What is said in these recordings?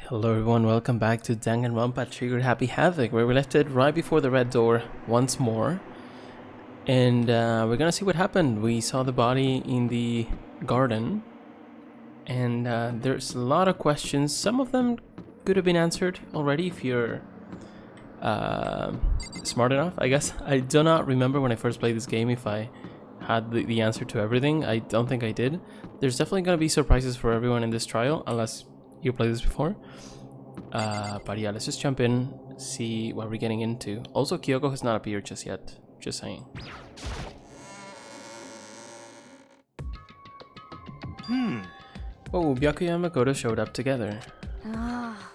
Hello everyone, welcome back to Danganronpa Triggered Happy Havoc, where we left it right before the red door once more. And we're gonna see what happened. We saw the body in the garden, and there's a lot of questions. Some of them could have been answered already if you're smart enough, I guess. I do not remember when I first played this game if I had the answer to everything. I don't think I did. There's definitely gonna be surprises for everyone in this trial, unless you played this before. But yeah, let's just jump in, see what we're getting into. Also, Kyoko has not appeared just yet. Just saying. Oh, Byakuya and Makoto showed up together.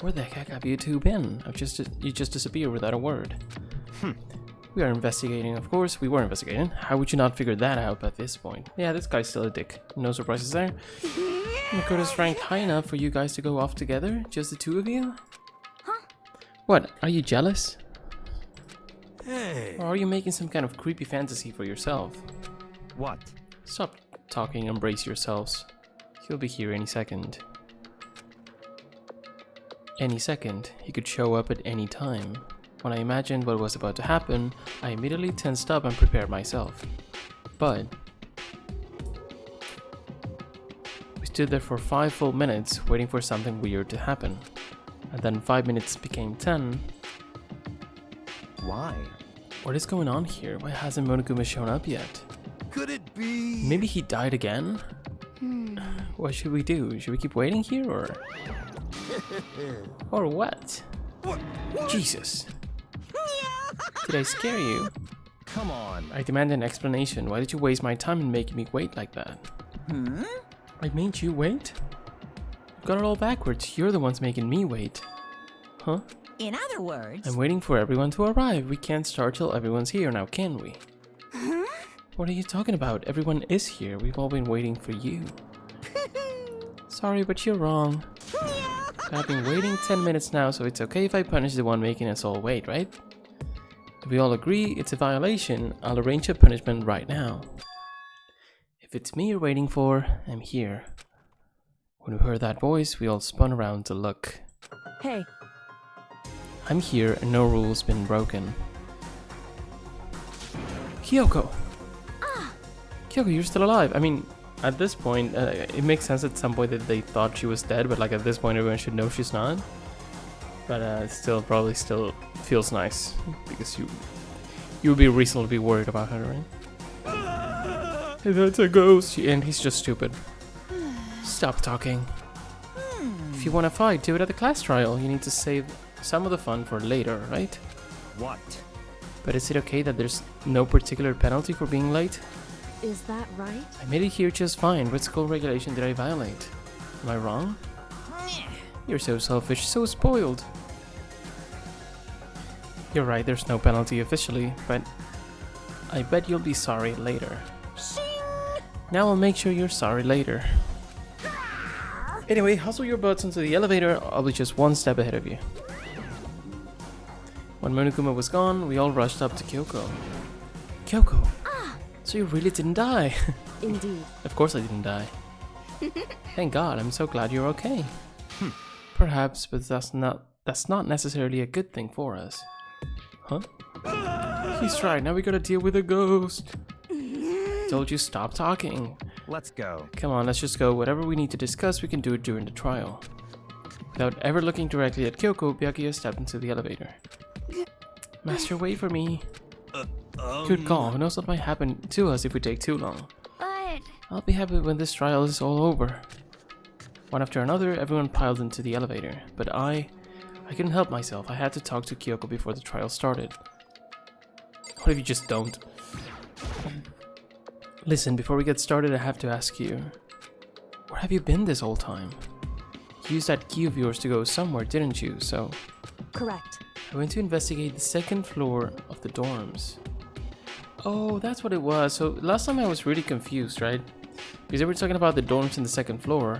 Where the heck have you two been? You just disappeared without a word. We are investigating, of course. We were investigating. How would you not figure that out at this point? Yeah, this guy's still a dick. No surprises there. Makoto's ranked high enough for you guys to go off together? Just the two of you? Huh? What, are you jealous? Hey! Or are you making some kind of creepy fantasy for yourself? What? Stop talking and brace yourselves. He'll be here any second. Any second. He could show up at any time. When I imagined what was about to happen, I immediately tensed up and prepared myself. But we stood there for 5 full minutes waiting for something weird to happen. And then 5 minutes became 10. Why? What is going on here? Why hasn't Monokuma shown up yet? Could it be? Maybe he died again? What should we do? Should we keep waiting here or... or what? Jesus. Did I scare you? Come on. I demand an explanation. Why did you waste my time and make me wait like that? I made you wait? You got it all backwards. You're the ones making me wait. Huh? In other words... I'm waiting for everyone to arrive. We can't start till everyone's here now, can we? Huh? What are you talking about? Everyone is here. We've all been waiting for you. Sorry, but you're wrong. I've been waiting 10 minutes now, so it's okay if I punish the one making us all wait, right? If we all agree it's a violation, I'll arrange a punishment right now. If it's me you're waiting for, I'm here. When we heard that voice, we all spun around to look. Hey. I'm here and no rule's been broken. Kyoko! Kyoko, you're still alive. I mean, at this point, it makes sense at some point that they thought she was dead, but like at this point everyone should know she's not. But it still probably still feels nice, because you would be reasonably worried about her, right? Hey, that's a ghost! And he's just stupid. Stop talking. If you want to fight, do it at the class trial. You need to save some of the fun for later, right? What? But is it okay that there's no particular penalty for being late? Is that right? I made it here just fine. What school regulation did I violate? Am I wrong? You're so selfish, so spoiled. You're right, there's no penalty officially, but I bet you'll be sorry later. Now I'll make sure you're sorry later. Anyway, hustle your butts into the elevator. I'll be just one step ahead of you. When Monokuma was gone, we all rushed up to Kyoko. Kyoko! So you really didn't die? Indeed. Of course I didn't die. Thank God, I'm so glad you're okay. Perhaps, but that's not necessarily a good thing for us. Huh? He's right, now we gotta deal with a ghost. Told you stop talking. Let's go. Come on, let's just go. Whatever we need to discuss, we can do it during the trial. Without ever looking directly at Kyoko, Byakuya stepped into the elevator. Master, wait for me. Good call. Who knows what might happen to us if we take too long. But... I'll be happy when this trial is all over. One after another, everyone piled into the elevator. But I couldn't help myself. I had to talk to Kyoko before the trial started. What if you just don't? Listen, before we get started, I have to ask you. Where have you been this whole time? You used that key of yours to go somewhere, didn't you? So... Correct. I went to investigate the second floor of the dorms. Oh, that's what it was. So last time I was really confused, right? Because they were talking about the dorms in the second floor.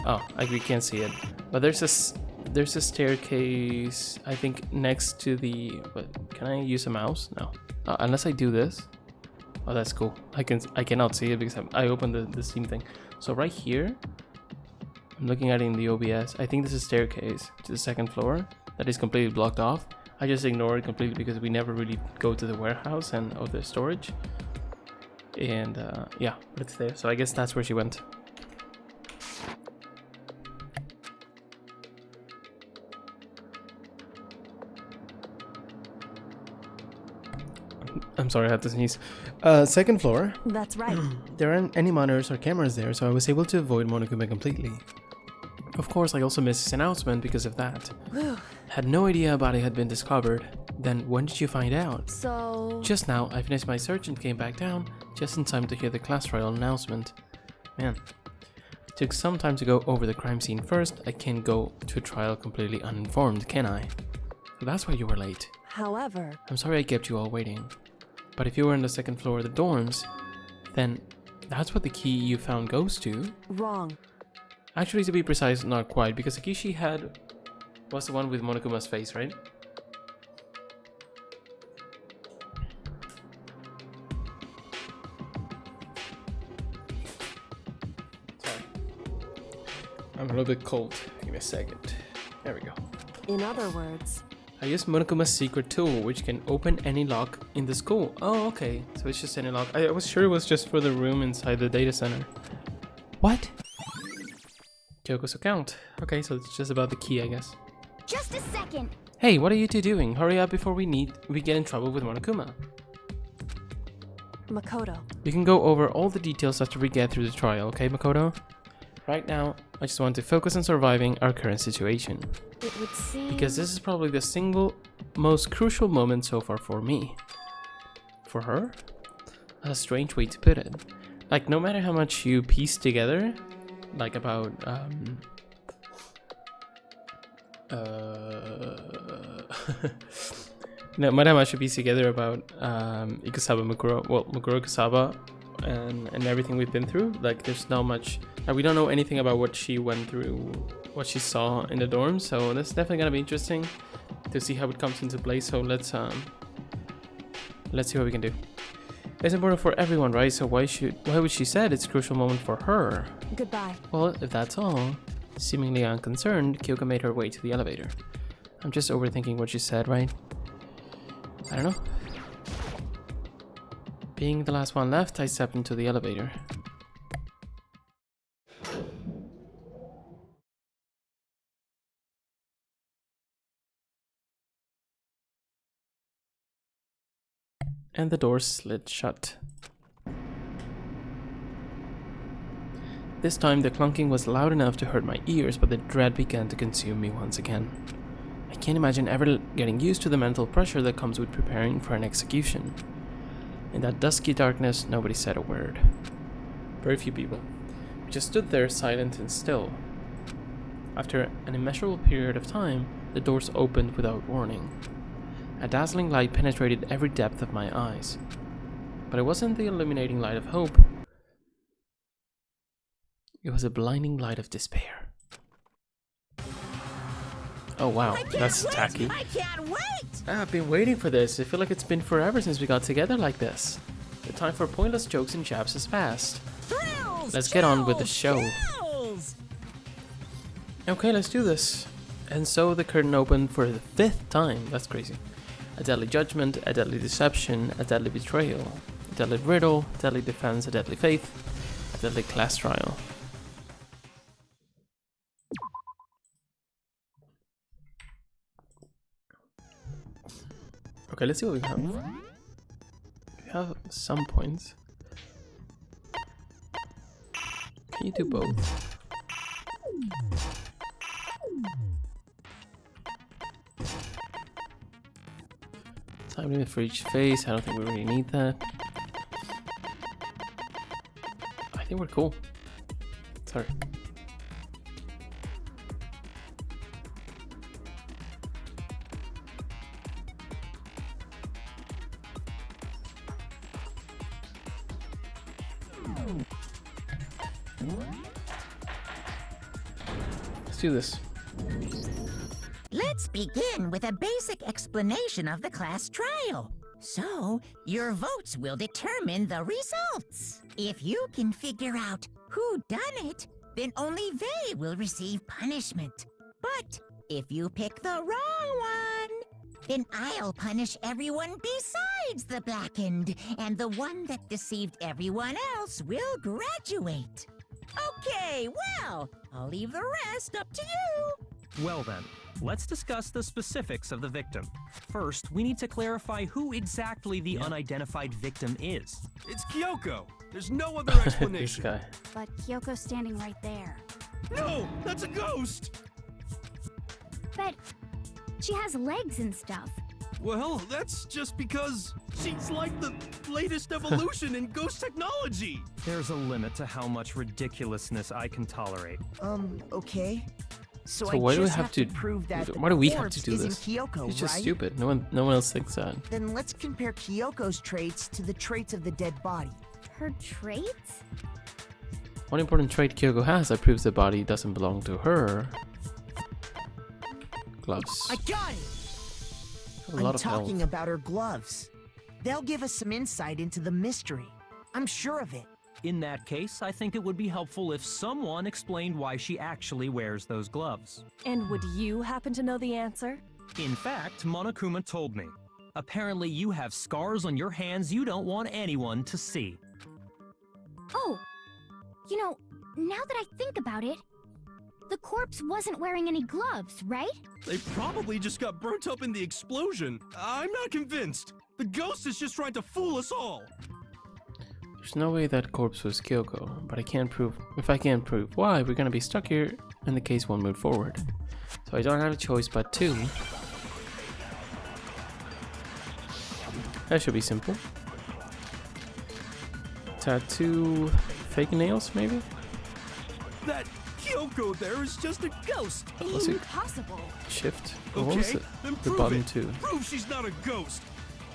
Oh, we can't see it. But there's a staircase, I think, next to the... What, can I use a mouse? No. Unless I do this. Oh, that's cool. I cannot see it because I opened the Steam thing. So right here, I'm looking at it in the OBS. I think this is a staircase to the second floor that is completely blocked off. I just ignore it completely because we never really go to the warehouse and the storage. And yeah, but it's there. So I guess that's where she went. I'm sorry, I had to sneeze. Second floor. That's right. There aren't any monitors or cameras there, so I was able to avoid Monokuma completely. Of course, I also missed his announcement because of that. Had no idea a body had been discovered. Then when did you find out? So... Just now, I finished my search and came back down, just in time to hear the class trial announcement. Man. It took some time to go over the crime scene first. I can't go to a trial completely uninformed, can I? So that's why you were late. However... I'm sorry I kept you all waiting. But if you were on the second floor of the dorms, then that's what the key you found goes to. Wrong. Actually, to be precise, not quite, because the key she had was the one with Monokuma's face, right? Sorry. I'm a little bit cold. Give me a second. There we go. In other words... I used Monokuma's secret tool, which can open any lock in the school. Oh, okay. So it's just any lock. I was sure it was just for the room inside the data center. What? Kyoko's account. Okay, so it's just about the key, I guess. Just a second. Hey, what are you two doing? Hurry up before we get in trouble with Monokuma. Makoto. We can go over all the details after we get through the trial, okay, Makoto? Right now, I just want to focus on surviving our current situation. It would seem... Because this is probably the single most crucial moment so far for me. For her? That's a strange way to put it. Like, no matter how much you piece together, like about, no matter how much you piece together about, Ikusawa Mukuro, well, Mukuro Ikusawa, and everything we've been through, like, there's not much, we don't know anything about what she went through, what she saw in the dorms, so that's definitely gonna be interesting to see how it comes into play. So let's see what we can do. It's important for everyone, right? So why would she said it's a crucial moment for her? Goodbye. Well, if that's all, seemingly unconcerned, Kyoko made her way to the elevator. I'm just overthinking what she said, right? I don't know. Being the last one left, I stepped into the elevator. And the door slid shut. This time the clunking was loud enough to hurt my ears, but the dread began to consume me once again. I can't imagine ever getting used to the mental pressure that comes with preparing for an execution. In that dusky darkness, nobody said a word. Very few people. We just stood there silent and still. After an immeasurable period of time, the doors opened without warning. A dazzling light penetrated every depth of my eyes. But it wasn't the illuminating light of hope. It was a blinding light of despair. Oh wow, that's tacky. I can't wait! I've been waiting for this. I feel like it's been forever since we got together like this. The time for pointless jokes and jabs has passed. Thrills, Let's get on with the show. chills. Okay, let's do this. And so the curtain opened for the 5th time. That's crazy. A deadly judgment, a deadly deception, a deadly betrayal, a deadly riddle, a deadly defense, a deadly faith, a deadly class trial. Okay, let's see what we have. We have some points. Can you do both? Time limit for each phase. I don't think we really need that. I think we're cool. Sorry. Let's do this. Let's begin with a basic explanation of the class trial. So, your votes will determine the results. If you can figure out who done it, then only they will receive punishment. But if you pick the wrong one, then I'll punish everyone besides the blackened, and the one that deceived everyone else will graduate. Okay, well, I'll leave the rest up to you. Well then, let's discuss the specifics of the victim. First, we need to clarify who exactly the unidentified victim is. It's Kyoko. There's no other This explanation. guy. But Kyoko's standing right there. No, that's a ghost. But she has legs and stuff. Well, that's just because she's like the latest evolution in ghost technology. There's a limit to how much ridiculousness I can tolerate. Okay. So So I why do we just have to to? prove that the Why do we have corpse to do isn't this? Kyoko, It's just right? stupid. No one else thinks that. Then let's compare Kyoko's traits to the traits of the dead body. Her traits? One important trait Kyoko has that proves the body doesn't belong to her. Gloves. I got it! Have a I'm lot of talking health. about her gloves. They'll give us some insight into the mystery. I'm sure of it. In that case, I think it would be helpful if someone explained why she actually wears those gloves. And would you happen to know the answer? In fact, Monokuma told me. Apparently you have scars on your hands you don't want anyone to see. Oh, you know, now that I think about it, the corpse wasn't wearing any gloves, right? They probably just got burnt up in the explosion. I'm not convinced. The ghost is just trying to fool us all. There's no way that corpse was Kyoko, but I can't prove. If I can't prove why, we're gonna be stuck here, and the case won't move forward. So I don't have a choice but to. That should be simple. Tattoo, fake nails, maybe. That Kyoko there is just a ghost. Was it Impossible. shift? Or what was Okay, it? then The prove button it. two. Prove she's not a ghost.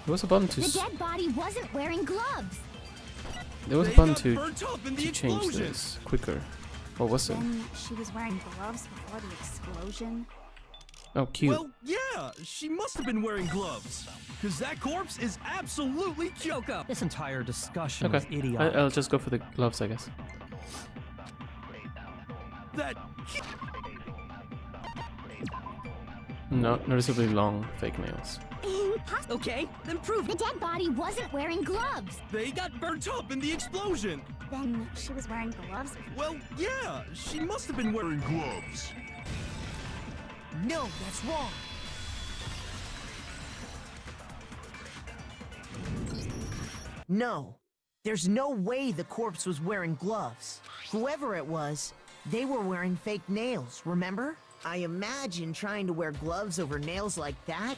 There was a button to. The dead body wasn't wearing gloves. There was a They button got to burnt up in the change explosion. this quicker. What was it? Then she was wearing gloves before the explosion. Oh, cute. Well, yeah, she must have been wearing gloves. Because that corpse is absolutely Kyoko. This entire discussion Okay, is idiotic. I'll just go for the gloves, I guess. That No, noticeably long fake nails. Impossible. Okay, then prove The dead body wasn't wearing gloves. they got burnt up in the explosion. Then she was wearing gloves. Well, yeah, she must have been wearing gloves. No, that's wrong. No, there's no way the corpse was wearing gloves. Whoever it was, they were wearing fake nails, remember? I imagine trying to wear gloves over nails like that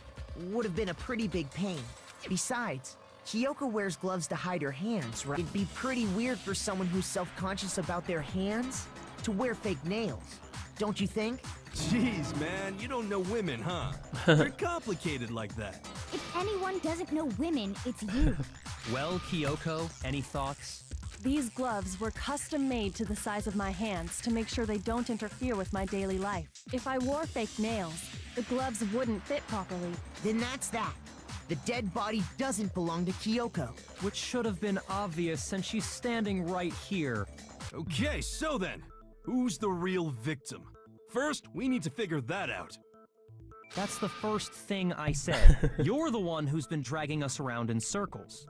would have been a pretty big pain. Besides, Kyoko wears gloves to hide her hands, right? It'd be pretty weird for someone who's self-conscious about their hands to wear fake nails, don't you think? Jeez, man, you don't know women, huh? They're complicated like that. If anyone doesn't know women, it's you. Well, Kyoko, any thoughts? These gloves were custom made to the size of my hands to make sure they don't interfere with my daily life. If I wore fake nails, the gloves wouldn't fit properly. Then that's that. The dead body doesn't belong to Kyoko. Which should have been obvious since she's standing right here. Okay, so then, who's the real victim? First, we need to figure that out. That's the first thing I said. You're the one who's been dragging us around in circles.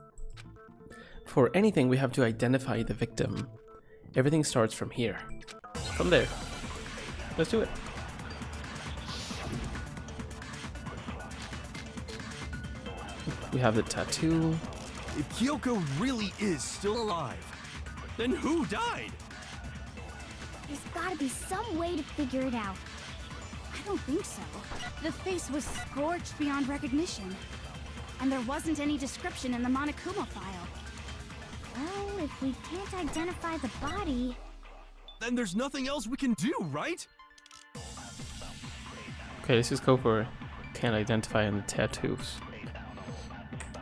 For anything, we have to identify the victim. Everything starts from here. From there. Let's do it. We have the tattoo. If Kyoko really is still alive, then who died? There's gotta be some way to figure it out. I don't think so. The face was scorched beyond recognition. And there wasn't any description in the Monokuma file. Well, if we can't identify the body... Then there's nothing else we can do, right? Okay, let's just go for can't identify in the tattoos.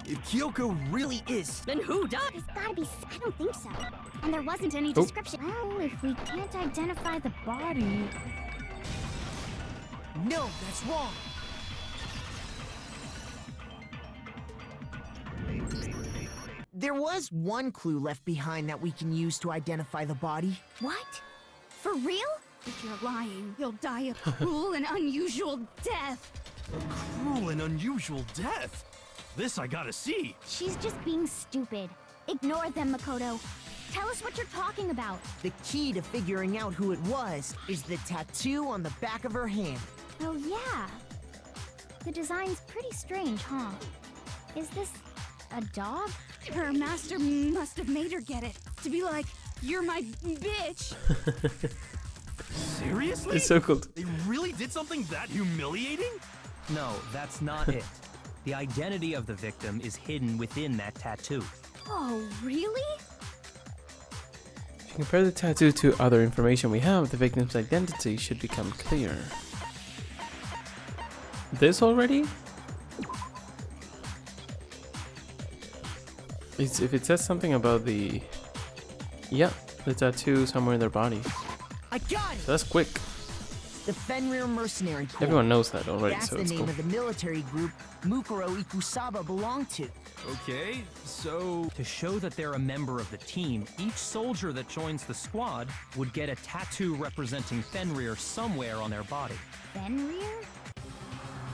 If Kyoko really is, Then who died? There's gotta be... I don't think so. And there wasn't any Oh. description. Well, if we can't identify the body... No, that's wrong. There was one clue left behind that we can use to identify the body. What? For real? If you're lying, you'll die a cruel and unusual death. Cruel and unusual death. This I gotta see. She's just being stupid. Ignore them, Makoto. Tell us what you're talking about. The key to figuring out who it was is the tattoo on the back of her hand. Oh, yeah. The design's pretty strange, huh? Is this a dog? Her master must have made her get it. To be like, you're my bitch. Seriously? It's so cool. They really did something that humiliating? No, that's not it. The identity of the victim is hidden within that tattoo. Oh, really? If you compare the tattoo to other information we have, the victim's identity should become clear. This already? If it says something about the... Yeah, the tattoo somewhere in their body. I got it! So that's quick. The Fenrir Mercenary Corps. Everyone knows that already, That's so the it's name cool. of the military group Mukuro Ikusaba belonged to. Okay, so... To show that they're a member of the team, each soldier that joins the squad would get a tattoo representing Fenrir somewhere on their body. Fenrir?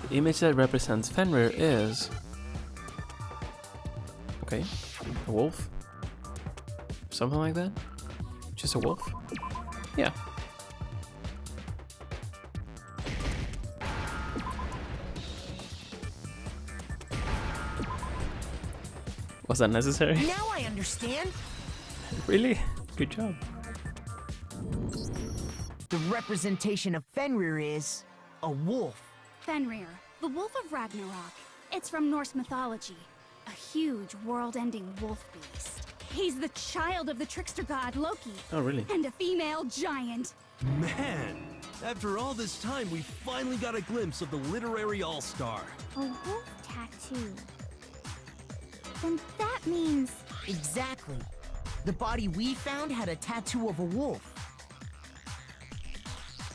The image that represents Fenrir is... Okay, a wolf? Something like that? Just a wolf? Yeah. Was that necessary? Now I understand. Really? Good job. The representation of Fenrir is a wolf. Fenrir, the Wolf of Ragnarok. It's from Norse mythology. A huge, world-ending wolf beast. He's the child of the trickster god Loki. Oh, really? And a female giant. Man, after all this time, we finally got a glimpse of the literary all-star. A wolf tattoo. Then that means... Exactly. The body we found had a tattoo of a wolf.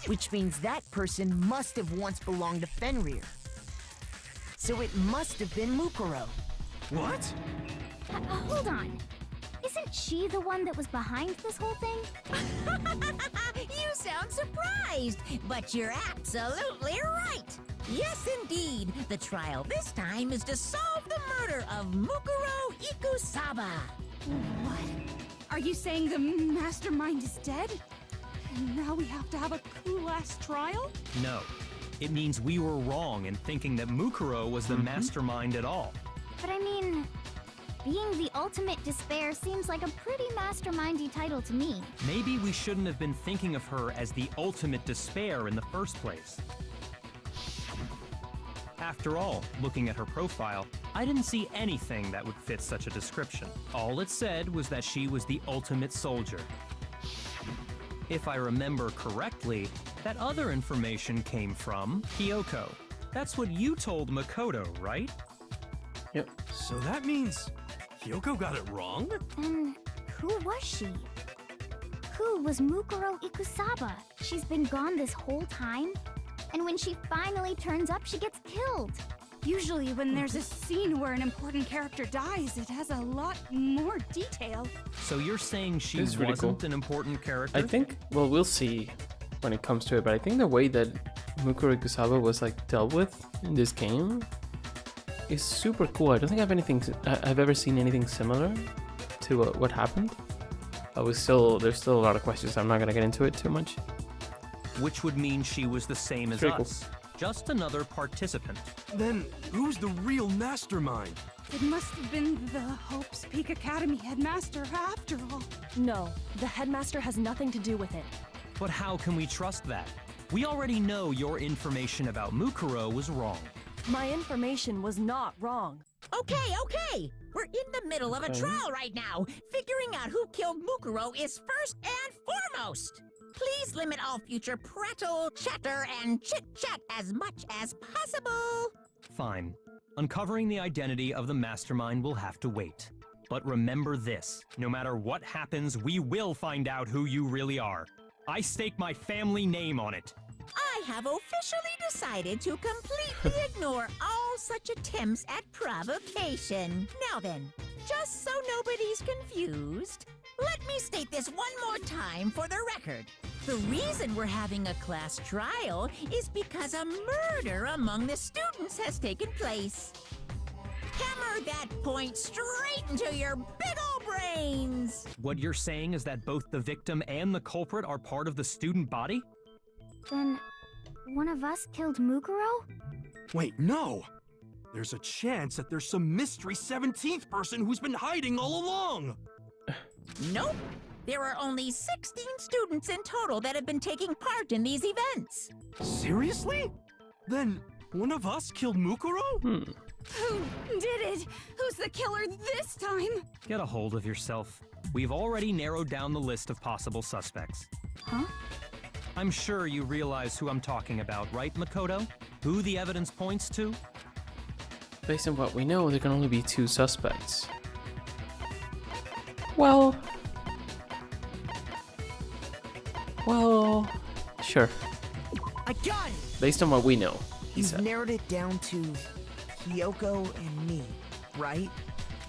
Which means that person must have once belonged to Fenrir. So it must have been Mukuro. What? Hold on. Isn't she the one that was behind this whole thing? You sound surprised, but you're absolutely right. Yes, indeed. The trial this time is to solve the murder of Mukuro Ikusaba. What? Are you saying the mastermind is dead? And now we have to have a cool-ass trial? No. It means we were wrong in thinking that Mukuro was the mastermind at all. But I mean, being the ultimate despair seems like a pretty mastermindy title to me. Maybe we shouldn't have been thinking of her as the ultimate despair in the first place. After all, looking at her profile, I didn't see anything that would fit such a description. All it said was that she was the ultimate soldier. If I remember correctly, that other information came from Kyoko. That's what you told Makoto, right? Yep. So that means Kyoko got it wrong? Then who was she? Who was Mukuro Ikusaba? She's been gone this whole time? And when she finally turns up, she gets killed. Usually when there's a scene where an important character dies, it has a lot more detail. So you're saying she This is really wasn't cool. an important character? I think, well, we'll see when it comes to it, but I think the way that Mukuro Ikusaba was like dealt with in this game is super cool. I don't think I've ever seen anything similar to what happened. There's still a lot of questions. I'm not gonna get into it too much. Which would mean she was the same as Pretty cool. us. Just another participant. Then who's the real mastermind? It must have been the Hope's Peak Academy headmaster after all. No, the headmaster has nothing to do with it. But how can we trust that? We already know your information about Mukuro was wrong. My information was not wrong. Okay. We're in the middle of a Okay. trial right now. Figuring out who killed Mukuro is first and foremost. Please limit all future prattle, chatter, and chit-chat as much as possible. Fine. Uncovering the identity of the mastermind will have to wait. But remember this, no matter what happens, we will find out who you really are. I stake my family name on it. I have officially decided to completely ignore all such attempts at provocation. Now then, just so nobody's confused, let me state this one more time for the record. The reason we're having a class trial is because a murder among the students has taken place. Hammer that point straight into your big ol' brains! What you're saying is that both the victim and the culprit are part of the student body? Then, one of us killed Mukuro? Wait, no! There's a chance that there's some mystery 17th person who's been hiding all along! Nope. There are only 16 students in total that have been taking part in these events. Seriously? Then, one of us killed Mukuro? Who did it? Who's the killer this time? Get a hold of yourself. We've already narrowed down the list of possible suspects. Huh? I'm sure you realize who I'm talking about, right, Makoto? Who the evidence points to? Based on what we know, there can only be 2 suspects. Well, sure. I got it! Based on what we know, he You've said. narrowed it down to Kyoko and me, right?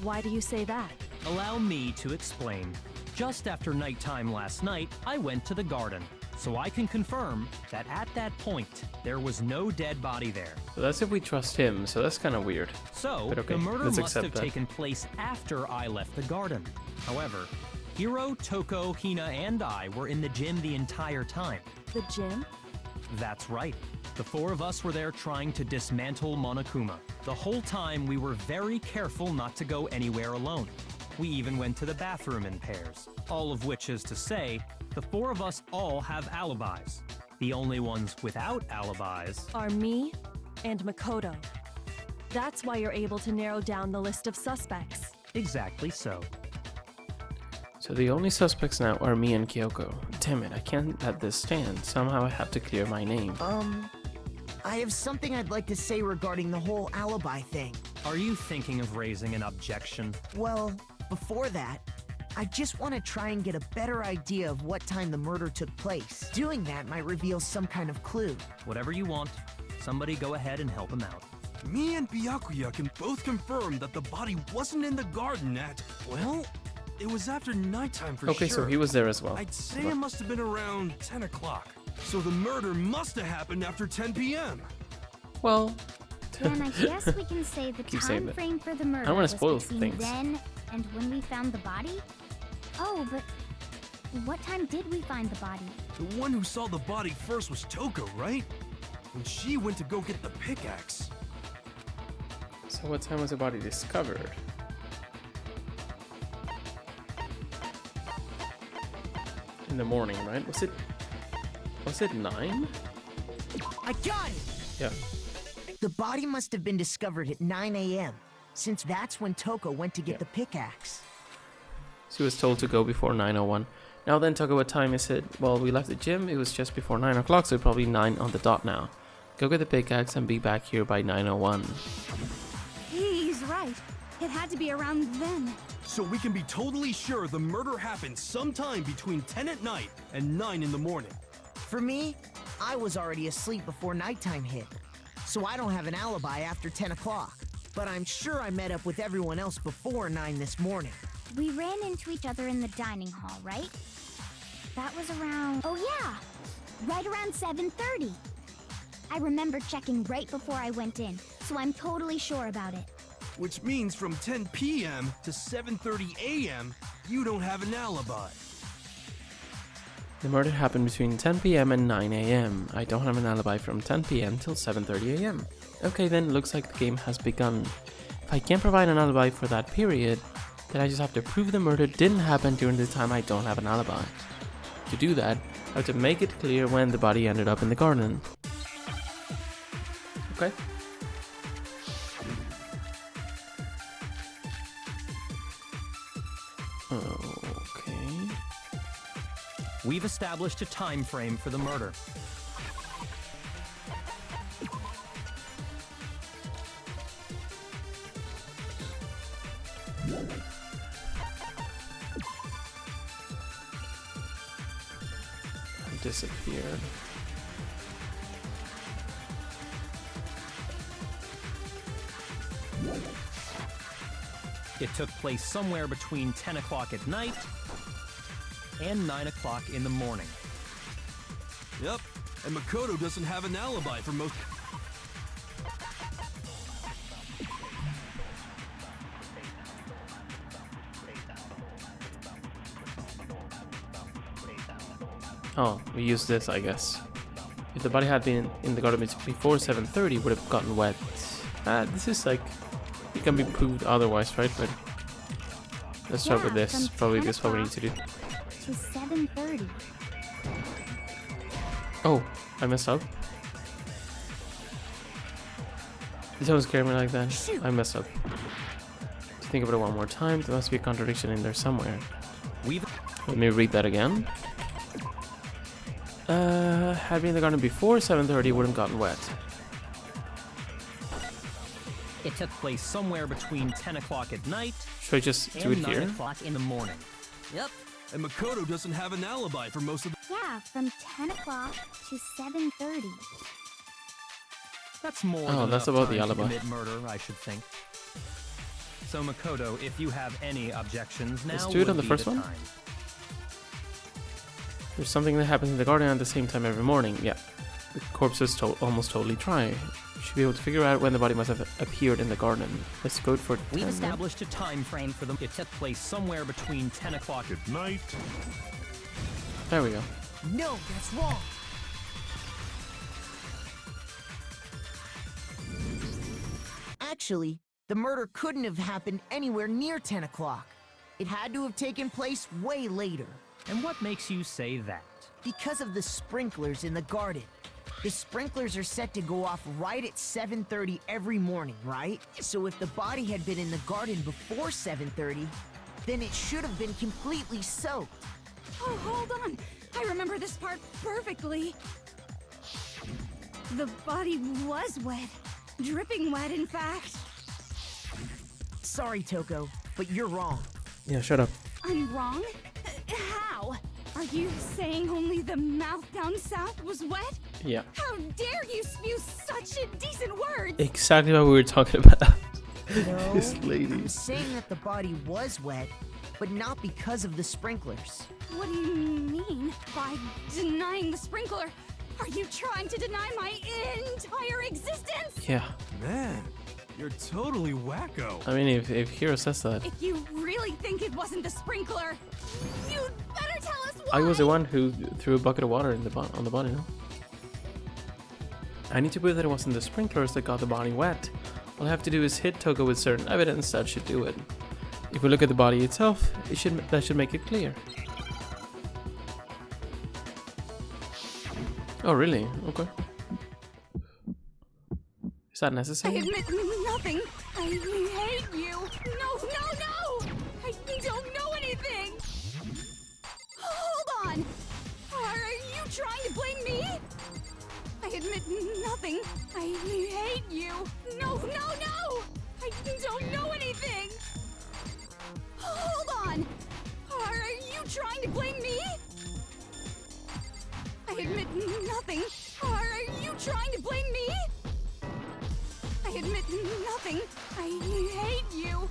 Why do you say that? Allow me to explain. Just after nighttime last night, I went to the garden, so I can confirm that at that point, there was no dead body there. So that's if we trust him, so that's kind of weird. So, But okay, the murder let's must accept have that. taken place after I left the garden. However, Hiro, Toko, Hina, and I were in the gym the entire time. The gym? That's right. The 4 of us were there trying to dismantle Monokuma. The whole time, we were very careful not to go anywhere alone. We even went to the bathroom in pairs. All of which is to say, the 4 of us all have alibis. The only ones without alibis Are me and Makoto. That's why you're able to narrow down the list of suspects. exactly so. So the only suspects now are me and Kyoko. Damn it, I can't let this stand. Somehow I have to clear my name. I have something I'd like to say regarding the whole alibi thing. Are you thinking of raising an objection? Well, before that, I just want to try and get a better idea of what time the murder took place. Doing that might reveal some kind of clue. Whatever you want. Somebody go ahead and help him out. Me and Byakuya can both confirm that the body wasn't in the garden at, well, it was after nighttime for Okay, sure. so he was there as well. I'd say it must have been around 10 o'clock. So the murder must have happened after 10 p.m. Well, Then I guess we can say the Keep saying time that. frame for the murder don't wanna was spoil between things. then and when we found the body? Oh, but what time did we find the body? The one who saw the body first was Toko, right? And she went to go get the pickaxe. so what time was the body discovered? In the morning, right? Was it 9? I got it! Yeah. The body must have been discovered at 9 a.m., since that's when Toko went to get the pickaxe. She was told to go before 9:01. Now then, Toko, what time is it? Well, we left the gym. It was just before 9 o'clock, so probably 9 on the dot now. Go get the pickaxe and be back here by 9:01. He's right. It had to be around then. So we can be totally sure the murder happened sometime between 10 at night and 9 in the morning. For me, I was already asleep before nighttime hit, so I don't have an alibi after 10 o'clock. But I'm sure I met up with everyone else before 9 this morning. We ran into each other in the dining hall, right? That was around... Oh yeah! Right around 7:30. I remember checking right before I went in, so I'm totally sure about it. Which means from 10 p.m. to 7:30 a.m., you don't have an alibi. The murder happened between 10 p.m. and 9 a.m. I don't have an alibi from 10 p.m. till 7:30 a.m. Okay, then looks like the game has begun. If I can't provide an alibi for that period, then I just have to prove the murder didn't happen during the time I don't have an alibi. To do that, I have to make it clear when the body ended up in the garden. Okay? Okay. We've established a time frame for the murder. Disappeared. It took place somewhere between 10 o'clock at night and 9 o'clock in the morning. Yep, and Makoto doesn't have an alibi for most. Oh, we use this, I guess. If the body had been in the garden before 7:30, it would have gotten wet. This is like, it can be proved otherwise, right? But let's start with this. Probably this is what we need to do. To 7:30. Oh, I messed up. Don't scare me like that. Shoot. I messed up. To think about it one more time, there must be a contradiction in there somewhere. Let me read that again. Had been in the garden before 7:30, wouldn't gotten wet. It took place somewhere between 10 o'clock at night Should I just do it and 9 here? o'clock in the morning. Yep, and Makoto doesn't have an alibi for most of the. Yeah, from 10 o'clock to 7:30. That's more Oh, than that's enough about the time to alibi. commit murder, I should think. So Makoto, if you have any objections, now Let's do it on would the be first one. time. There's something that happens in the garden at the same time every morning. Yeah, the corpse is almost totally dry. You should be able to figure out when the body must have appeared in the garden. Let's go for 10. We've then. established a time frame for them. It took place somewhere between 10 o'clock at night. There we go. No, that's wrong. Actually, the murder couldn't have happened anywhere near 10 o'clock. It had to have taken place way later. And what makes you say that? Because of the sprinklers in the garden. The sprinklers are set to go off right at 7:30 every morning, right? So if the body had been in the garden before 7:30, then it should have been completely soaked. Oh, hold on. I remember this part perfectly. The body was wet. Dripping wet, in fact. Sorry, Toko, but you're wrong. Yeah, shut up. I'm wrong? How? Are you saying only the mouth down south was wet? Yeah, How dare you spew such indecent words? exactly what we were talking about. No, This lady. I'm saying that the body was wet, but not because of the sprinklers. What do you mean by denying the sprinkler? Are you trying to deny my entire existence? Yeah, Man, you're totally wacko. I mean, if Hiro says that. If you really think it wasn't the sprinkler, you'd better tell us why. I was the one who threw a bucket of water in on the body, no? I need to prove that it wasn't the sprinklers that got the body wet. All I have to do is hit Toko with certain evidence that should do it. If we look at the body itself, that should make it clear. Oh, really? Okay. Is that I necessary? admit nothing. I hate you. No, no, no! I don't know anything. Hold on. Are you trying to blame me? I admit nothing. I hate you. No, no, no! I don't know anything. Hold on. Are you trying to blame me? I admit nothing. Are you trying to blame me? I admit nothing. I hate you.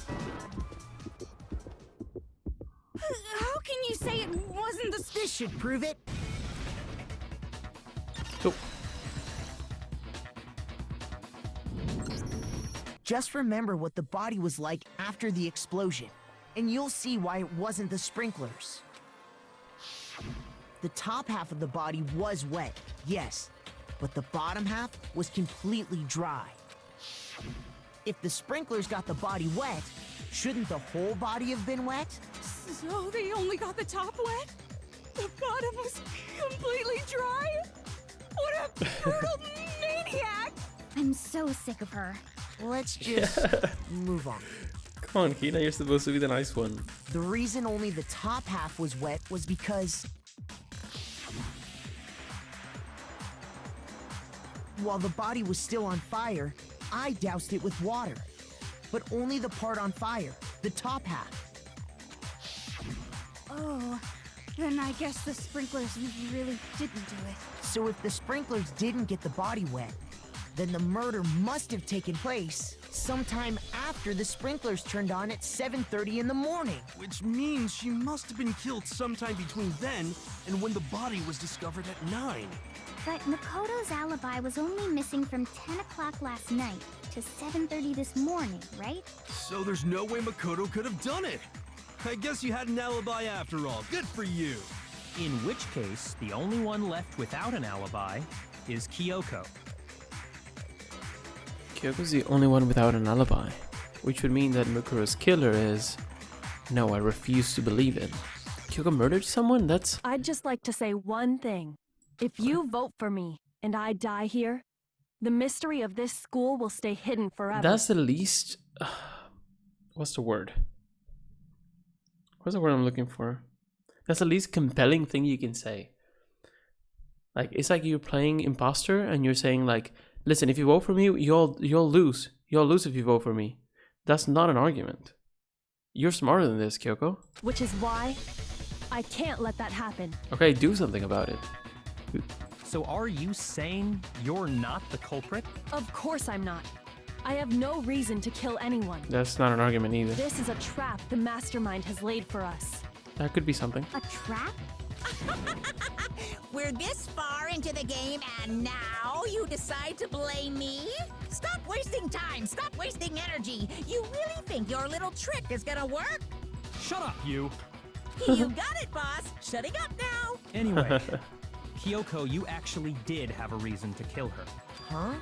How can you say it wasn't the This should prove it. Cool. Just remember what the body was like after the explosion, and you'll see why it wasn't the sprinklers. The top half of the body was wet, yes, but the bottom half was completely dry. If the sprinklers got the body wet, shouldn't the whole body have been wet? So they only got the top wet? The bottom was completely dry? What a brutal maniac! I'm so sick of her. Let's just move on. Come on, Hina, you're supposed to be the nice one. The reason only the top half was wet was because while the body was still on fire, I doused it with water. But only the part on fire, the top half. Oh, then I guess the sprinklers really didn't do it. So if the sprinklers didn't get the body wet, Then the murder must have taken place sometime after the sprinklers turned on at 7:30 in the morning. Which means she must have been killed sometime between then and when the body was discovered at 9. But Makoto's alibi was only missing from 10 o'clock last night to 7:30 this morning, right? So there's no way Makoto could have done it. I guess you had an alibi after all. Good for you. In which case, the only one left without an alibi is Kyoko. Kyoko's the only one without an alibi, which would mean that Mukuro's killer is... No, I refuse to believe it. Kyoko murdered someone? That's... I'd just like to say one thing. If you vote for me and I die here, the mystery of this school will stay hidden forever. That's the least... what's the word? What's the word I'm looking for? That's the least compelling thing you can say. Like, it's like you're playing imposter and you're saying like, listen, if you vote for me, you'll lose. You'll lose if you vote for me. That's not an argument. You're smarter than this, Kyoko. Which is why I can't let that happen. Okay, do something about it. So are you saying you're not the culprit? Of course I'm not. I have no reason to kill anyone. That's not an argument either. This is a trap the mastermind has laid for us. That could be something. A trap? We're this far into the game and now you decide to blame me? Stop wasting time! Stop wasting energy! You really think your little trick is gonna work? Shut up, you! You got it, boss! Shutting up now! Anyway, Kyoko, you actually did have a reason to kill her. Huh?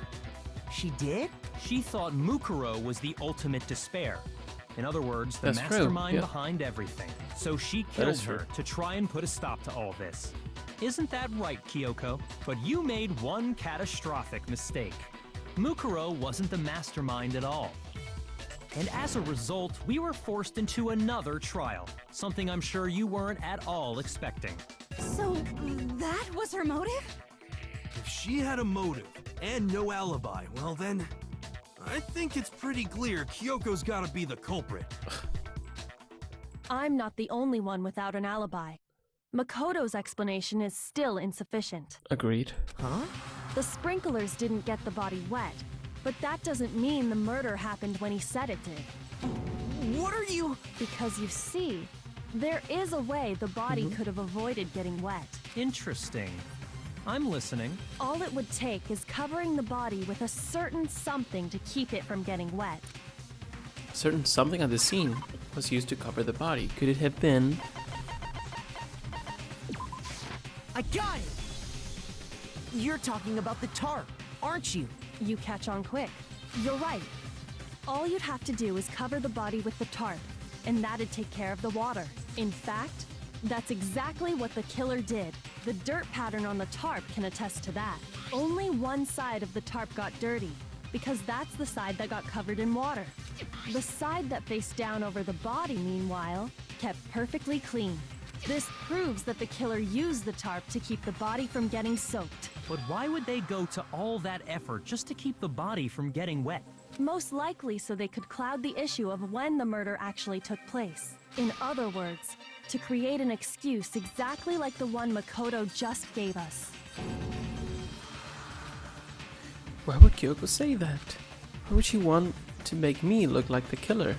She did? She thought Mukuro was the ultimate despair. In other words, the That's true, mastermind yeah. behind everything. So she That killed is true. her to try and put a stop to all this. Isn't that right, Kyoko? But you made one catastrophic mistake. Mukuro wasn't the mastermind at all. And as a result, we were forced into another trial, something I'm sure you weren't at all expecting. So, that was her motive? If she had a motive and no alibi, well then, I think it's pretty clear Kyoko's gotta be the culprit. I'm not the only one without an alibi. Makoto's explanation is still insufficient. Agreed. Huh? The sprinklers didn't get the body wet, but that doesn't mean the murder happened when he said it did. What are you... Because you see, there is a way the body could have avoided getting wet. Interesting. I'm listening. All it would take is covering the body with a certain something to keep it from getting wet. Certain something at the scene was used to cover the body. Could it have been... I got it! You're talking about the tarp, aren't you? You catch on quick. You're right. All you'd have to do is cover the body with the tarp, and that'd take care of the water. In fact, that's exactly what the killer did. The dirt pattern on the tarp can attest to that. Only one side of the tarp got dirty, because that's the side that got covered in water. The side that faced down over the body, meanwhile, kept perfectly clean. This proves that the killer used the tarp to keep the body from getting soaked. But why would they go to all that effort just to keep the body from getting wet? Most likely so they could cloud the issue of when the murder actually took place. In other words, to create an excuse exactly like the one Makoto just gave us. Why would Kyoko say that? Why would she want to make me look like the killer?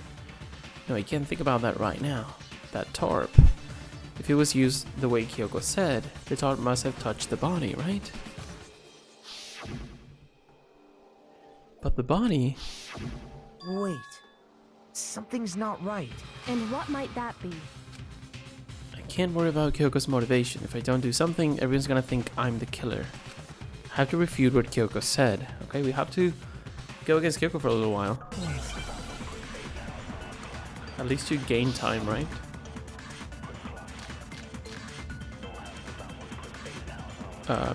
No, I can't think about that right now. That tarp. If it was used the way Kyoko said, the tarp must have touched the body, right? But the body... Wait. Something's not right. And what might that be? I can't worry about Kyoko's motivation. If I don't do something, everyone's gonna think I'm the killer. I have to refute what Kyoko said. Okay, we have to go against Kyoko for a little while. At least to gain time, right?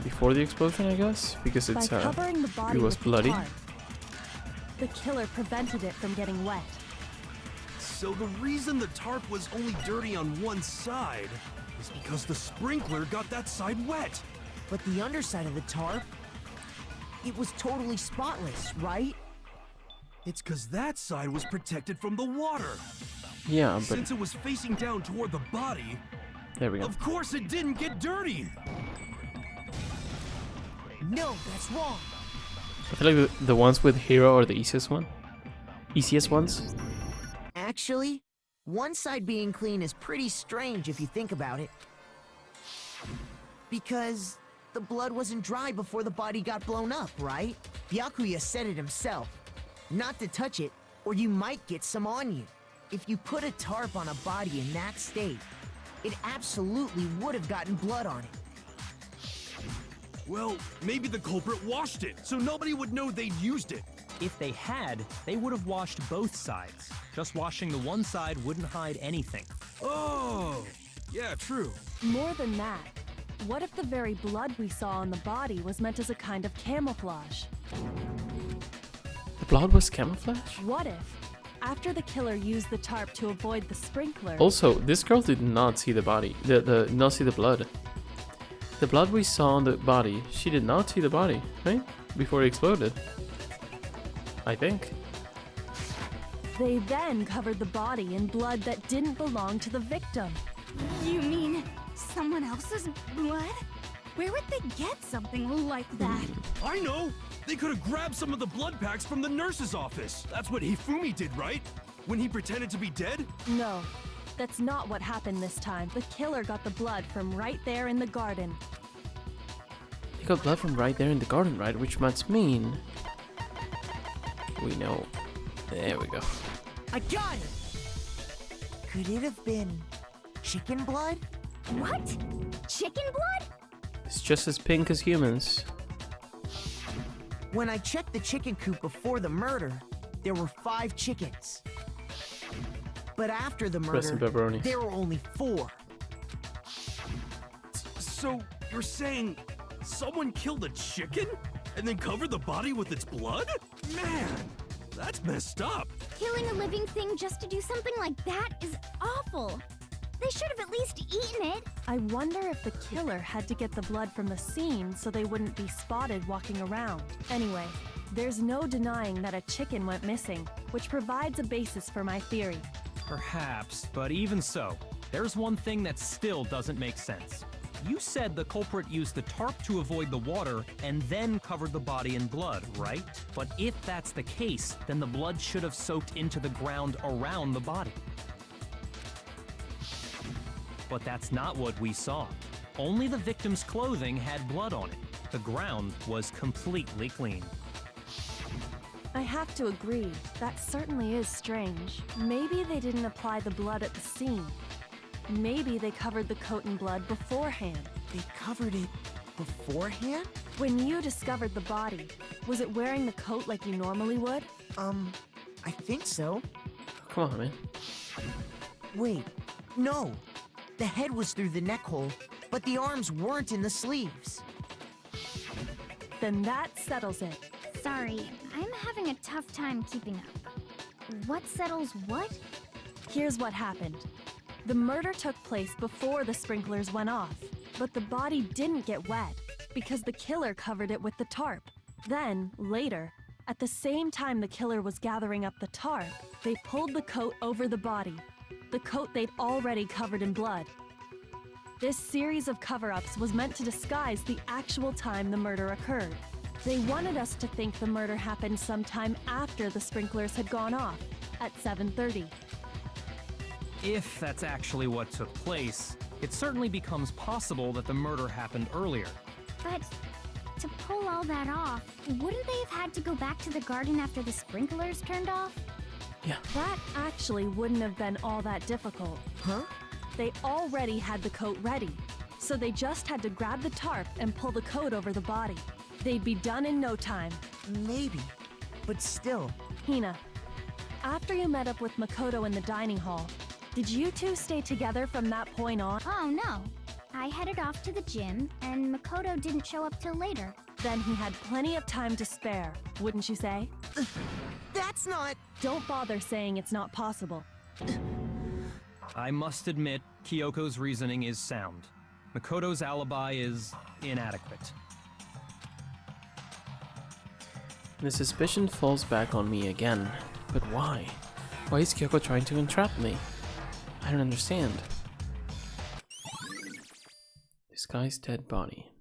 Before the explosion, I guess, because it's By covering the body it was with the bloody. tarp, the killer prevented it from getting wet. So the reason the tarp was only dirty on one side is because the sprinkler got that side wet. But the underside of the tarp, it was totally spotless, right? It's because that side was protected from the water. Yeah, but Since it was facing down toward the body, there we go. of course it didn't get dirty. No, that's wrong. I feel like the ones with Hero are the easiest one. Easiest ones. Actually, one side being clean is pretty strange if you think about it. Because the blood wasn't dry before the body got blown up, right? Byakuya said it himself. Not to touch it, or you might get some on you. If you put a tarp on a body in that state, it absolutely would have gotten blood on it. Well, maybe the culprit washed it, so nobody would know they'd used it. If they had, they would have washed both sides. Just washing the one side wouldn't hide anything. Oh, yeah, true. More than that, what if the very blood we saw on the body was meant as a kind of camouflage? The blood was camouflage? What if, after the killer used the tarp to avoid the sprinkler... Also, this girl did not see the body, not see the blood. The blood we saw on the body, she did not see the body, right? Before it exploded. I think. They then covered the body in blood that didn't belong to the victim. You mean someone else's blood? Where would they get something like that? I know! They could have grabbed some of the blood packs from the nurse's office. That's what Hifumi did, right? When he pretended to be dead? No, that's not what happened this time. The killer got the blood from right there in the garden. He got blood from right there in the garden, right? Which must mean... We know. There we go. I got it! Could it have been chicken blood? What? Chicken blood? It's just as pink as humans. When I checked the chicken coop before the murder, there were 5 chickens. But after the Rest in murder, pepperonis. there were only 4. So, you're saying someone killed a chicken? And then covered the body with its blood? Man, that's messed up. Killing a living thing just to do something like that is awful. They should have at least eaten it. I wonder if the killer had to get the blood from the scene so they wouldn't be spotted walking around. Anyway, there's no denying that a chicken went missing, which provides a basis for my theory. Perhaps, but even so, there's one thing that still doesn't make sense. You said the culprit used the tarp to avoid the water and then covered the body in blood, right? But if that's the case, then the blood should have soaked into the ground around the body. But that's not what we saw. Only the victim's clothing had blood on it. The ground was completely clean. I have to agree, that certainly is strange. Maybe they didn't apply the blood at the scene. Maybe they covered the coat in blood beforehand. They covered it beforehand? When you discovered the body, was it wearing the coat like you normally would? I think so. Come on, man. Wait, no. The head was through the neck hole, but the arms weren't in the sleeves. Then that settles it. Sorry, I'm having a tough time keeping up. What settles what? Here's what happened. The murder took place before the sprinklers went off, but the body didn't get wet because the killer covered it with the tarp. Then, later, at the same time the killer was gathering up the tarp, they pulled the coat over the body, the coat they'd already covered in blood. This series of cover-ups was meant to disguise the actual time the murder occurred. They wanted us to think the murder happened sometime after the sprinklers had gone off, at 7:30. If that's actually what took place, it certainly becomes possible that the murder happened earlier. But to pull all that off, wouldn't they have had to go back to the garden after the sprinklers turned off? Yeah. That actually wouldn't have been all that difficult. Huh? They already had the coat ready, so they just had to grab the tarp and pull the coat over the body. They'd be done in no time. Maybe, but still. Hina, after you met up with Makoto in the dining hall, did you two stay together from that point on? Oh no. I headed off to the gym, and Makoto didn't show up till later. Then he had plenty of time to spare, wouldn't you say? That's not... Don't bother saying it's not possible. I must admit, Kyoko's reasoning is sound. Makoto's alibi is inadequate. The suspicion falls back on me again. But why? Why is Kyoko trying to entrap me? I don't understand. This guy's dead body.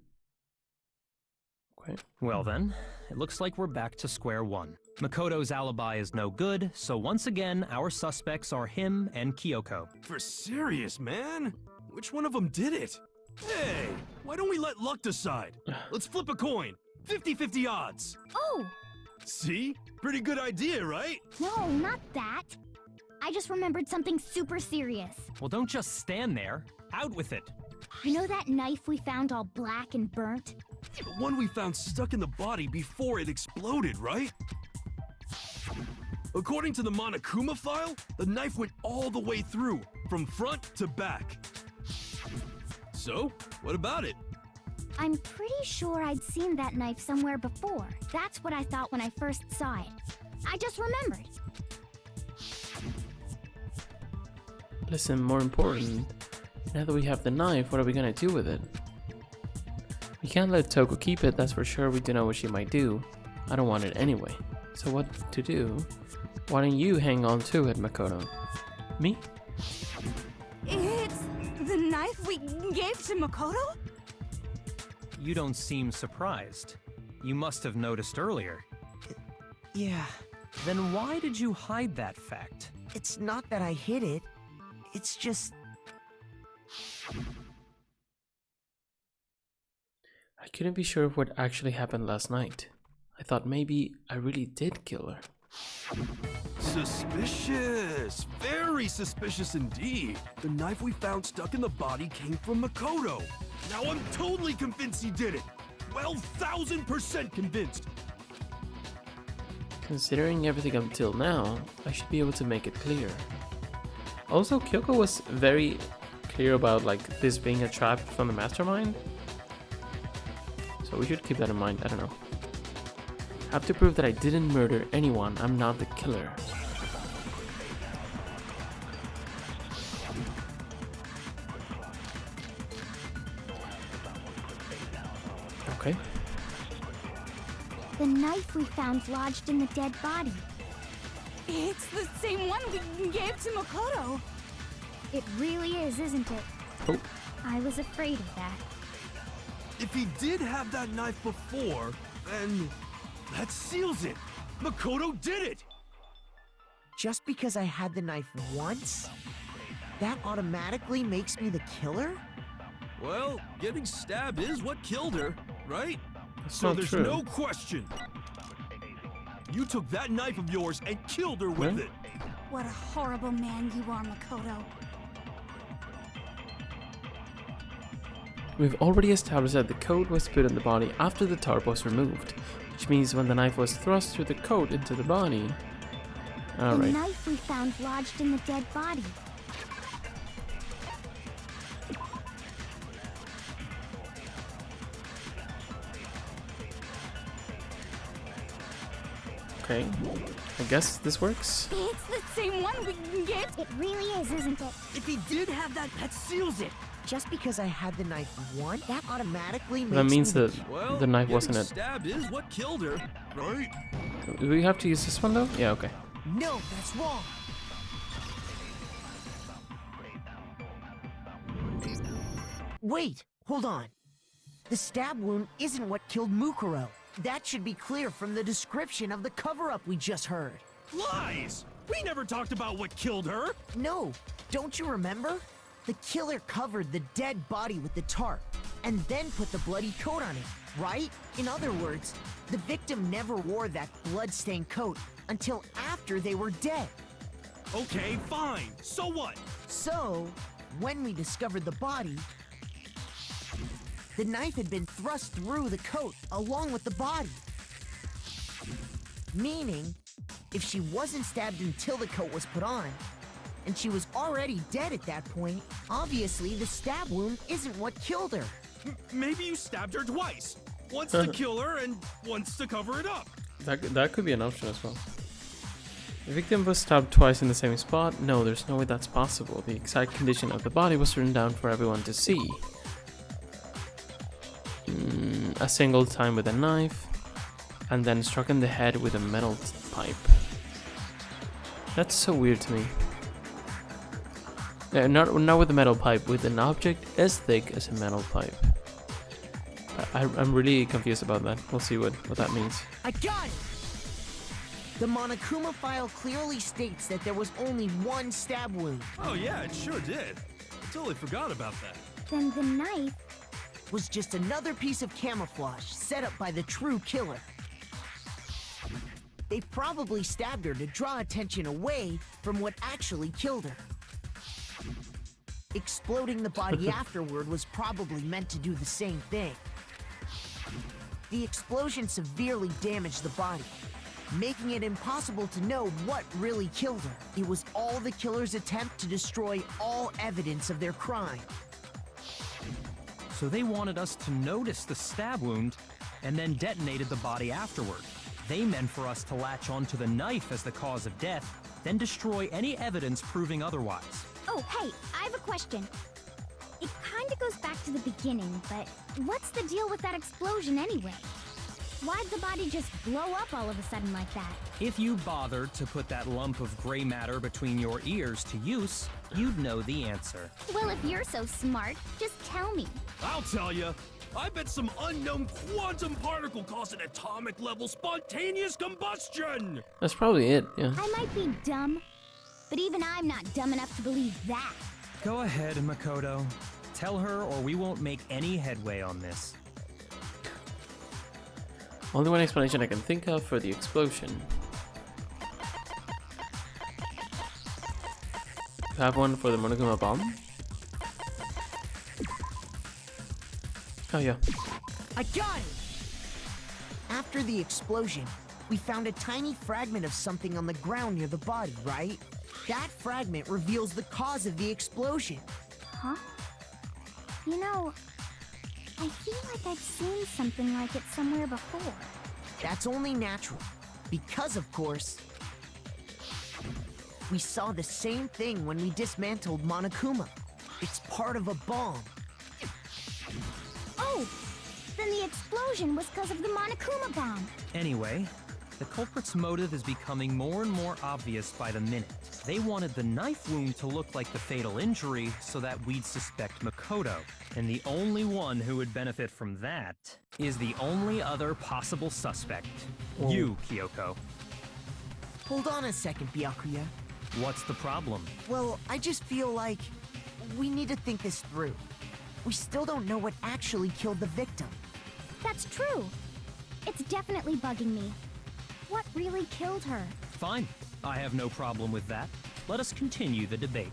Okay. Well then, it looks like we're back to square one. Makoto's alibi is no good, so once again, our suspects are him and Kyoko. For serious, man? Which one of them did it? Hey, why don't we let luck decide? Let's flip a coin. 50-50 odds. Oh, See? Pretty good idea, right? no, not that. I just remembered something super serious. Well, don't just stand there. Out with it. You know that knife we found all black and burnt? The one we found stuck in the body before it exploded, right? According to the Monokuma file, the knife went all the way through, from front to back. So, what about it? I'm pretty sure I'd seen that knife somewhere before. That's what I thought when I first saw it. I just remembered. Listen, more important, now that we have the knife, what are we gonna do with it? We can't let Toko keep it, that's for sure. We don't know what she might do. I don't want it anyway. So what to do? Why don't you hang on to it, Makoto? Me? It's the knife we gave to Makoto? You don't seem surprised. You must have noticed earlier. Yeah, Then why did you hide that fact? it's not that I hid it. It's just... I couldn't be sure of what actually happened last night. I thought maybe I really did kill her. Suspicious! Very suspicious indeed. The knife we found stuck in the body came from Makoto. Now I'm totally convinced he did it. 12,000% convinced. Considering everything until now, I should be able to make it clear. Also, Kyoko was very clear about like this being a trap from the mastermind. So we should keep that in mind, I don't know. Have to prove that I didn't murder anyone, I'm not the killer. Okay. The knife we found lodged in the dead body. It's the same one we gave to Makoto. It really is, isn't it? Oh, I was afraid of that. If he did have that knife before, then that seals it. Makoto did it. Just because I had the knife once? That automatically makes me the killer? Well, getting stabbed is what killed her, right? that's So not there's true. no question. You took that knife of yours and killed her with Huh? it. What a horrible man you are, Makoto. We've already established that the coat was put on the body after the tarp was removed, which means when the knife was thrust through the coat into the body. The Alright, knife we found lodged in the dead body. okay. I guess this works. It's the same one we gave. It really is, isn't it? If he did have that seals it. Just because I had the knife once, that automatically makes That means me the that Well, the knife getting wasn't it. stabbed is what killed her, right? Do we have to use this one though? Yeah, okay. No, that's wrong. Wait, hold on. The stab wound isn't what killed Mukuro. That should be clear from the description of the cover-up we just heard. Lies! We never talked about what killed her. No, don't you remember? The killer covered the dead body with the tarp and then put the bloody coat on it, right? In other words, the victim never wore that blood-stained coat until after they were dead. Okay, fine. So what? So, when we discovered the body, the knife had been thrust through the coat along with the body. Meaning, if she wasn't stabbed until the coat was put on, and she was already dead at that point, obviously the stab wound isn't what killed her. Maybe you stabbed her twice. Once to kill her and once to cover it up. That could be an option as well. The victim was stabbed twice in the same spot? No, there's no way that's possible. The exact condition of the body was written down for everyone to see. A single time with a knife, and then struck in the head with a metal pipe. That's so weird to me. Not with a metal pipe, with an object as thick as a metal pipe. I'm really confused about that. We'll see what that means. I got it! The Monokuma file clearly states that there was only one stab wound. Oh yeah, it sure did. I totally forgot about that. Then the knife. Was just another piece of camouflage set up by the true killer. They probably stabbed her to draw attention away from what actually killed her. Exploding the body afterward was probably meant to do the same thing. The explosion severely damaged the body, making it impossible to know what really killed her. It was all the killer's attempt to destroy all evidence of their crime. So they wanted us to notice the stab wound and then detonated the body afterward. They meant for us to latch onto the knife as the cause of death, then destroy any evidence proving otherwise. Oh, hey, I have a question. It kinda goes back to the beginning, but what's the deal with that explosion anyway? Why'd the body just blow up all of a sudden like that? If you bothered to put that lump of gray matter between your ears to use, you'd know the answer. Well, if you're so smart, just tell me. I'll tell you. I bet some unknown quantum particle caused an atomic level spontaneous combustion! That's probably it, yeah. I might be dumb, but even I'm not dumb enough to believe that. Go ahead, Makoto. Tell her or we won't make any headway on this. Only one explanation I can think of for the explosion. You have one for the Monokuma bomb? Oh yeah. I got it! After the explosion, we found a tiny fragment of something on the ground near the body, right? That fragment reveals the cause of the explosion. Huh? You know, I feel like I've seen something like it somewhere before. That's only natural, because of course, we saw the same thing when we dismantled Monokuma. It's part of a bomb. Oh! Then the explosion was because of the Monokuma bomb. Anyway, the culprit's motive is becoming more and more obvious by the minute. They wanted the knife wound to look like the fatal injury so that we'd suspect Makoto. And the only one who would benefit from that is the only other possible suspect. Whoa. You, Kyoko. Hold on a second, Byakuya. What's the problem? Well, I just feel like we need to think this through. We still don't know what actually killed the victim. That's true. It's definitely bugging me. What really killed her? Fine. I have no problem with that. Let us continue the debate.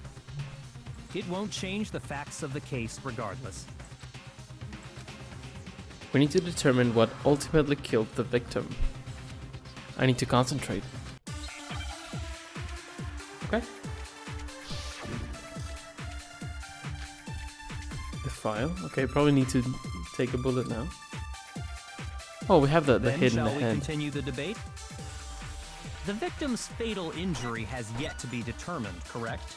It won't change the facts of the case regardless. We need to determine what ultimately killed the victim. I need to concentrate. Okay. The file. Okay, probably need to take a bullet now. Oh, we have the hit in Shall the we hand. continue the debate? The victim's fatal injury has yet to be determined, correct?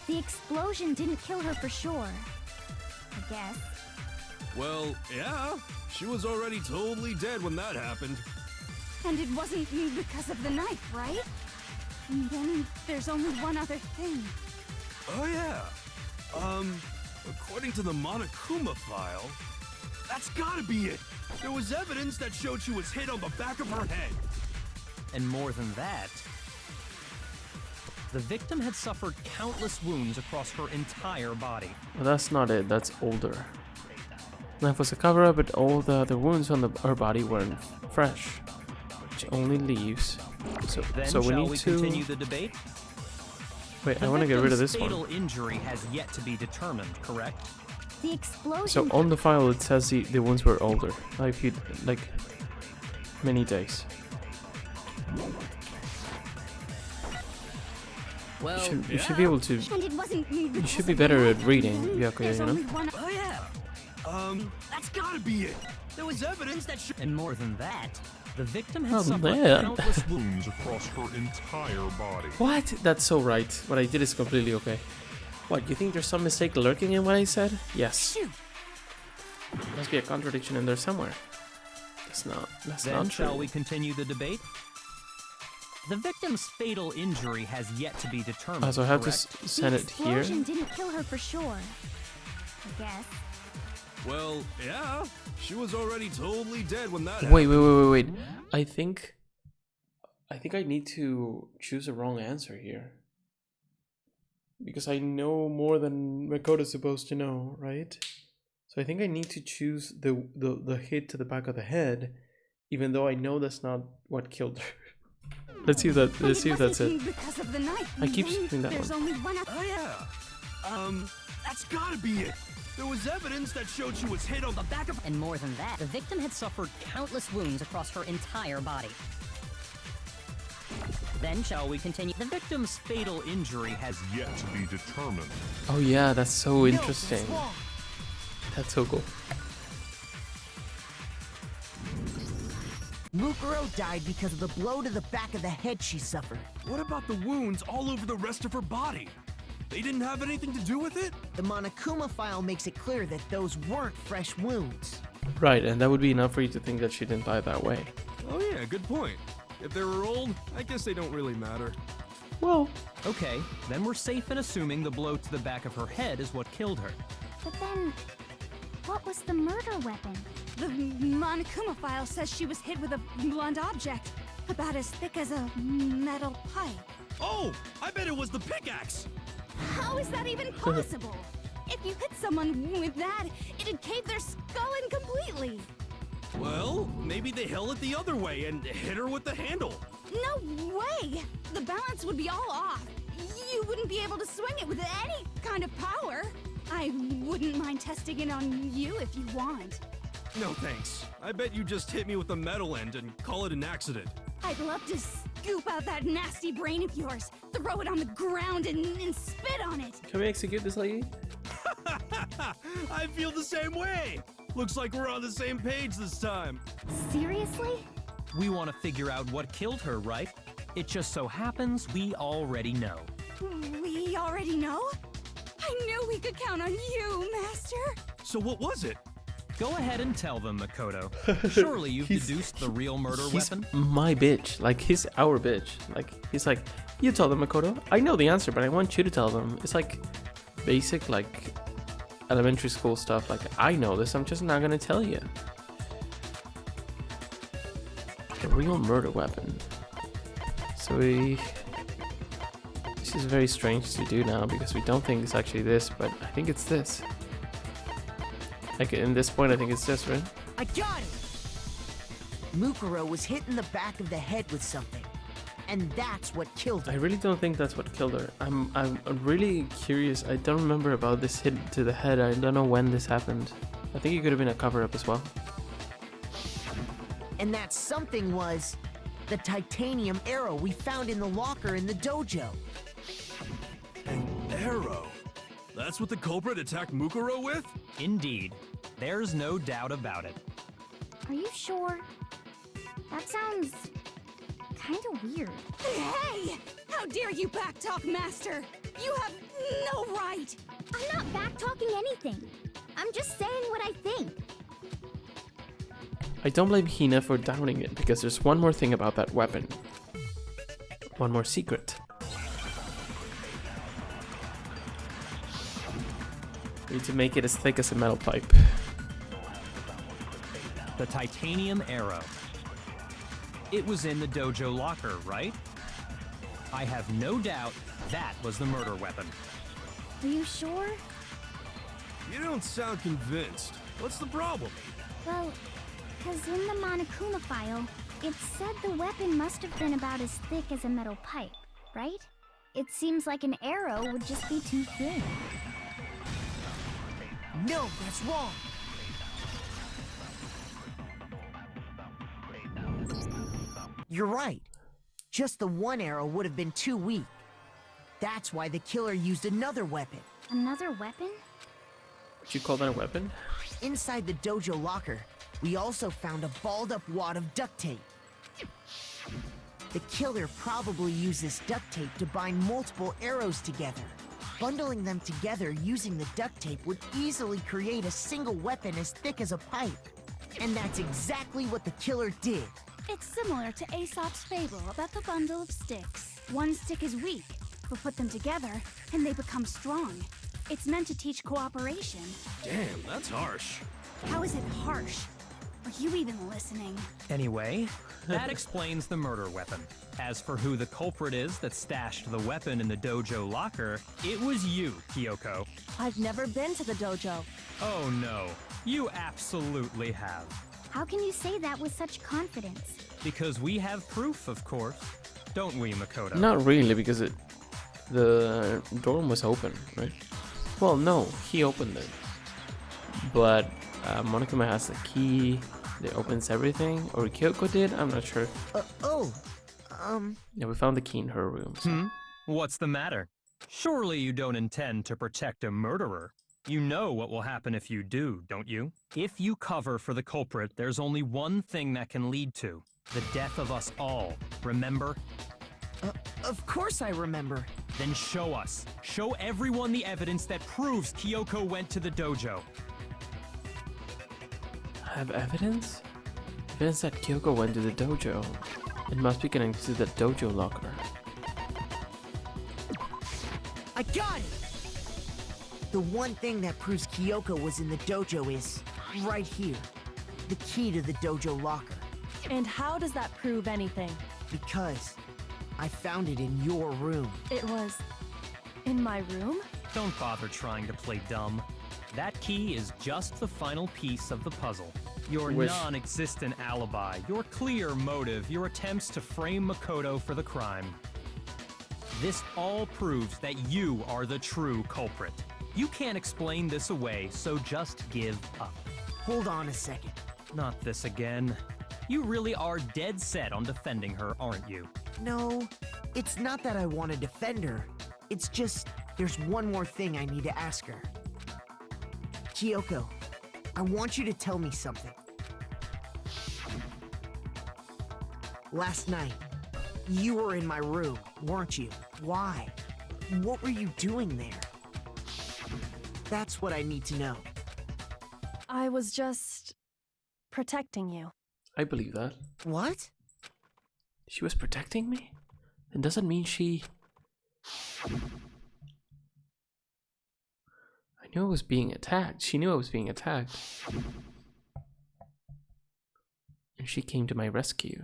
The explosion didn't kill her for sure. I guess. Well, yeah. She was already totally dead when that happened. And it wasn't because of the knife, right? And then there's only one other thing. Oh yeah. According to the Monokuma file, that's gotta be it. There was evidence that showed she was hit on the back of her head. And more than that, the victim had suffered countless wounds across her entire body. Well, that's not it. That's older. Knife was a cover-up, but all the other wounds on her body weren't fresh, which only leaves. So we shall need we to continue the debate? wait. I want to get rid of this fatal one. injury has yet to be determined, correct? The explosion. So on the file it says the wounds were older, like many days. Well, You should be able to. And it wasn't You should be better at reading, Byakuya, There's you only know? one. Oh yeah. That's gotta be it. There was evidence that and more than that, the victim had Oh, suffered man. countless wounds. Wounds across her entire body. What? That's so right. What I did is completely okay. What, you think there's some mistake lurking in what I said? Yes. Must be a contradiction in there somewhere. That's Then not shall true. we continue the debate? The victim's fatal injury has yet to be determined, So I have to correct? send the it here. explosion didn't kill her for sure. I guess. Well, yeah. She was already totally dead when that Wait, happened. wait. I think I need to choose a wrong answer here. Because I know more than Makoto's supposed to know, right? So I think I need to choose the hit to the back of the head, even though I know that's not what killed her. Let's see if that's it. Because of the knife. I keep seeing that There's one. only one. Oh, yeah. That's gotta be it. There was evidence that showed she was hit on the back of... And more than that, the victim had suffered countless wounds across her entire body. Then shall we continue? The victim's fatal injury has Yet to be determined. Oh yeah, that's so No, interesting. that's wrong. That's so cool. Mukuro died because of the blow to the back of the head she suffered. What about the wounds all over the rest of her body? They didn't have anything to do with it? The Monokuma file makes it clear that those weren't fresh wounds. Right, and that would be enough for you to think that she didn't die that way. Oh yeah, good point. If they were old, I guess they don't really matter. Well, Okay, then we're safe in assuming the blow to the back of her head is what killed her. But then, what was the murder weapon? The Monokuma file says she was hit with a blunt object, about as thick as a metal pipe. Oh, I bet it was the pickaxe! How is that even possible? If you hit someone with that, it'd cave their skull in completely. Well, maybe they held it the other way and hit her with the handle. No way! The balance would be all off. You wouldn't be able to swing it with any kind of power. I wouldn't mind testing it on you if you want. No thanks. I bet you just hit me with the metal end and call it an accident. I'd love to scoop out that nasty brain of yours, throw it on the ground and spit on it. can we execute this lady? I feel the same way. Looks like we're on the same page this time. Seriously? We want to figure out what killed her, right? It just so happens we already know. We already know? I knew we could count on you, Master. So what was it? Go ahead and tell them, Makoto. Surely you've He's- deduced the real murder He's weapon? my bitch. Like, he's our bitch. Like, he's like, you tell them, Makoto. I know the answer, but I want you to tell them. It's like basic, like, elementary school stuff. Like, I know this, I'm just not gonna tell you. The real murder weapon. So this is very strange to do now because we don't think it's actually this, but I think it's this. Like, in this point, I think it's this, right? I got it! Mukuro was hit in the back of the head with something. And that's what killed I her. really don't think that's what killed her. I'm really curious. I don't remember about this hit to the head. I don't know when this happened. I think it could have been a cover-up as well. And that something was the titanium arrow we found in the locker in the dojo. An arrow. That's what the culprit attacked Mukuro with? Indeed. There's no doubt about it. Are you sure? That sounds kinda weird. Hey! How dare you backtalk, Master? You have no right! I'm not backtalking anything. I'm just saying what I think. I don't blame Hina for doubting it because there's one more thing about that weapon. One more secret. We need to make it as thick as a metal pipe. The titanium arrow. It was in the dojo locker, right? I have no doubt that was the murder weapon. Are you sure? You don't sound convinced. What's the problem? Well, because in the Monokuma file, it said the weapon must have been about as thick as a metal pipe, right? It seems like an arrow would just be too thin. No, that's wrong. You're right. Just the one arrow would have been too weak. That's why the killer used another weapon. Another weapon? Would you call that a weapon? Inside the dojo locker, we also found a balled-up wad of duct tape. The killer probably used this duct tape to bind multiple arrows together. Bundling them together using the duct tape would easily create a single weapon as thick as a pipe. And that's exactly what the killer did. It's similar to Aesop's fable about the bundle of sticks. One stick is weak, but put them together, and they become strong. It's meant to teach cooperation. Damn, that's harsh. How is it harsh? Are you even listening? Anyway, that explains the murder weapon. As for who the culprit is that stashed the weapon in the dojo locker, it was you, Kyoko. I've never been to the dojo. Oh no, you absolutely have. How can you say that with such confidence? Because we have proof, of course. Don't we, Makoto? Not really, because the door was open, right? Well, no, he opened it. But Monokuma has the key that opens everything. Or Kyoko did? I'm not sure. Yeah, we found the key in her room. So. What's the matter? Surely you don't intend to protect a murderer. You know what will happen if you do, don't you? If you cover for the culprit, there's only one thing that can lead to the death of us all. Remember? Of course I remember. Then show us. Show everyone the evidence that proves Kyoko went to the dojo. I have evidence? Evidence that Kyoko went to the dojo. It must be connected to the dojo locker. I got it! The one thing that proves Kyoko was in the dojo is right here. The key to the dojo locker. And how does that prove anything? Because I found it in your room. It was in my room? Don't bother trying to play dumb. That key is just the final piece of the puzzle. Your non-existent alibi, your clear motive, your attempts to frame Makoto for the crime. This all proves that you are the true culprit. You can't explain this away, so just give up. Hold on a second. Not this again. You really are dead set on defending her, aren't you? No, it's not that I want to defend her. It's just, there's one more thing I need to ask her. Kyoko, I want you to tell me something. Last night, you were in my room, weren't you? Why? What were you doing there? That's what I need to know. I was just protecting you. I believe that. What? She was protecting me? Then doesn't mean she... I knew I was being attacked. She knew I was being attacked. And she came to my rescue.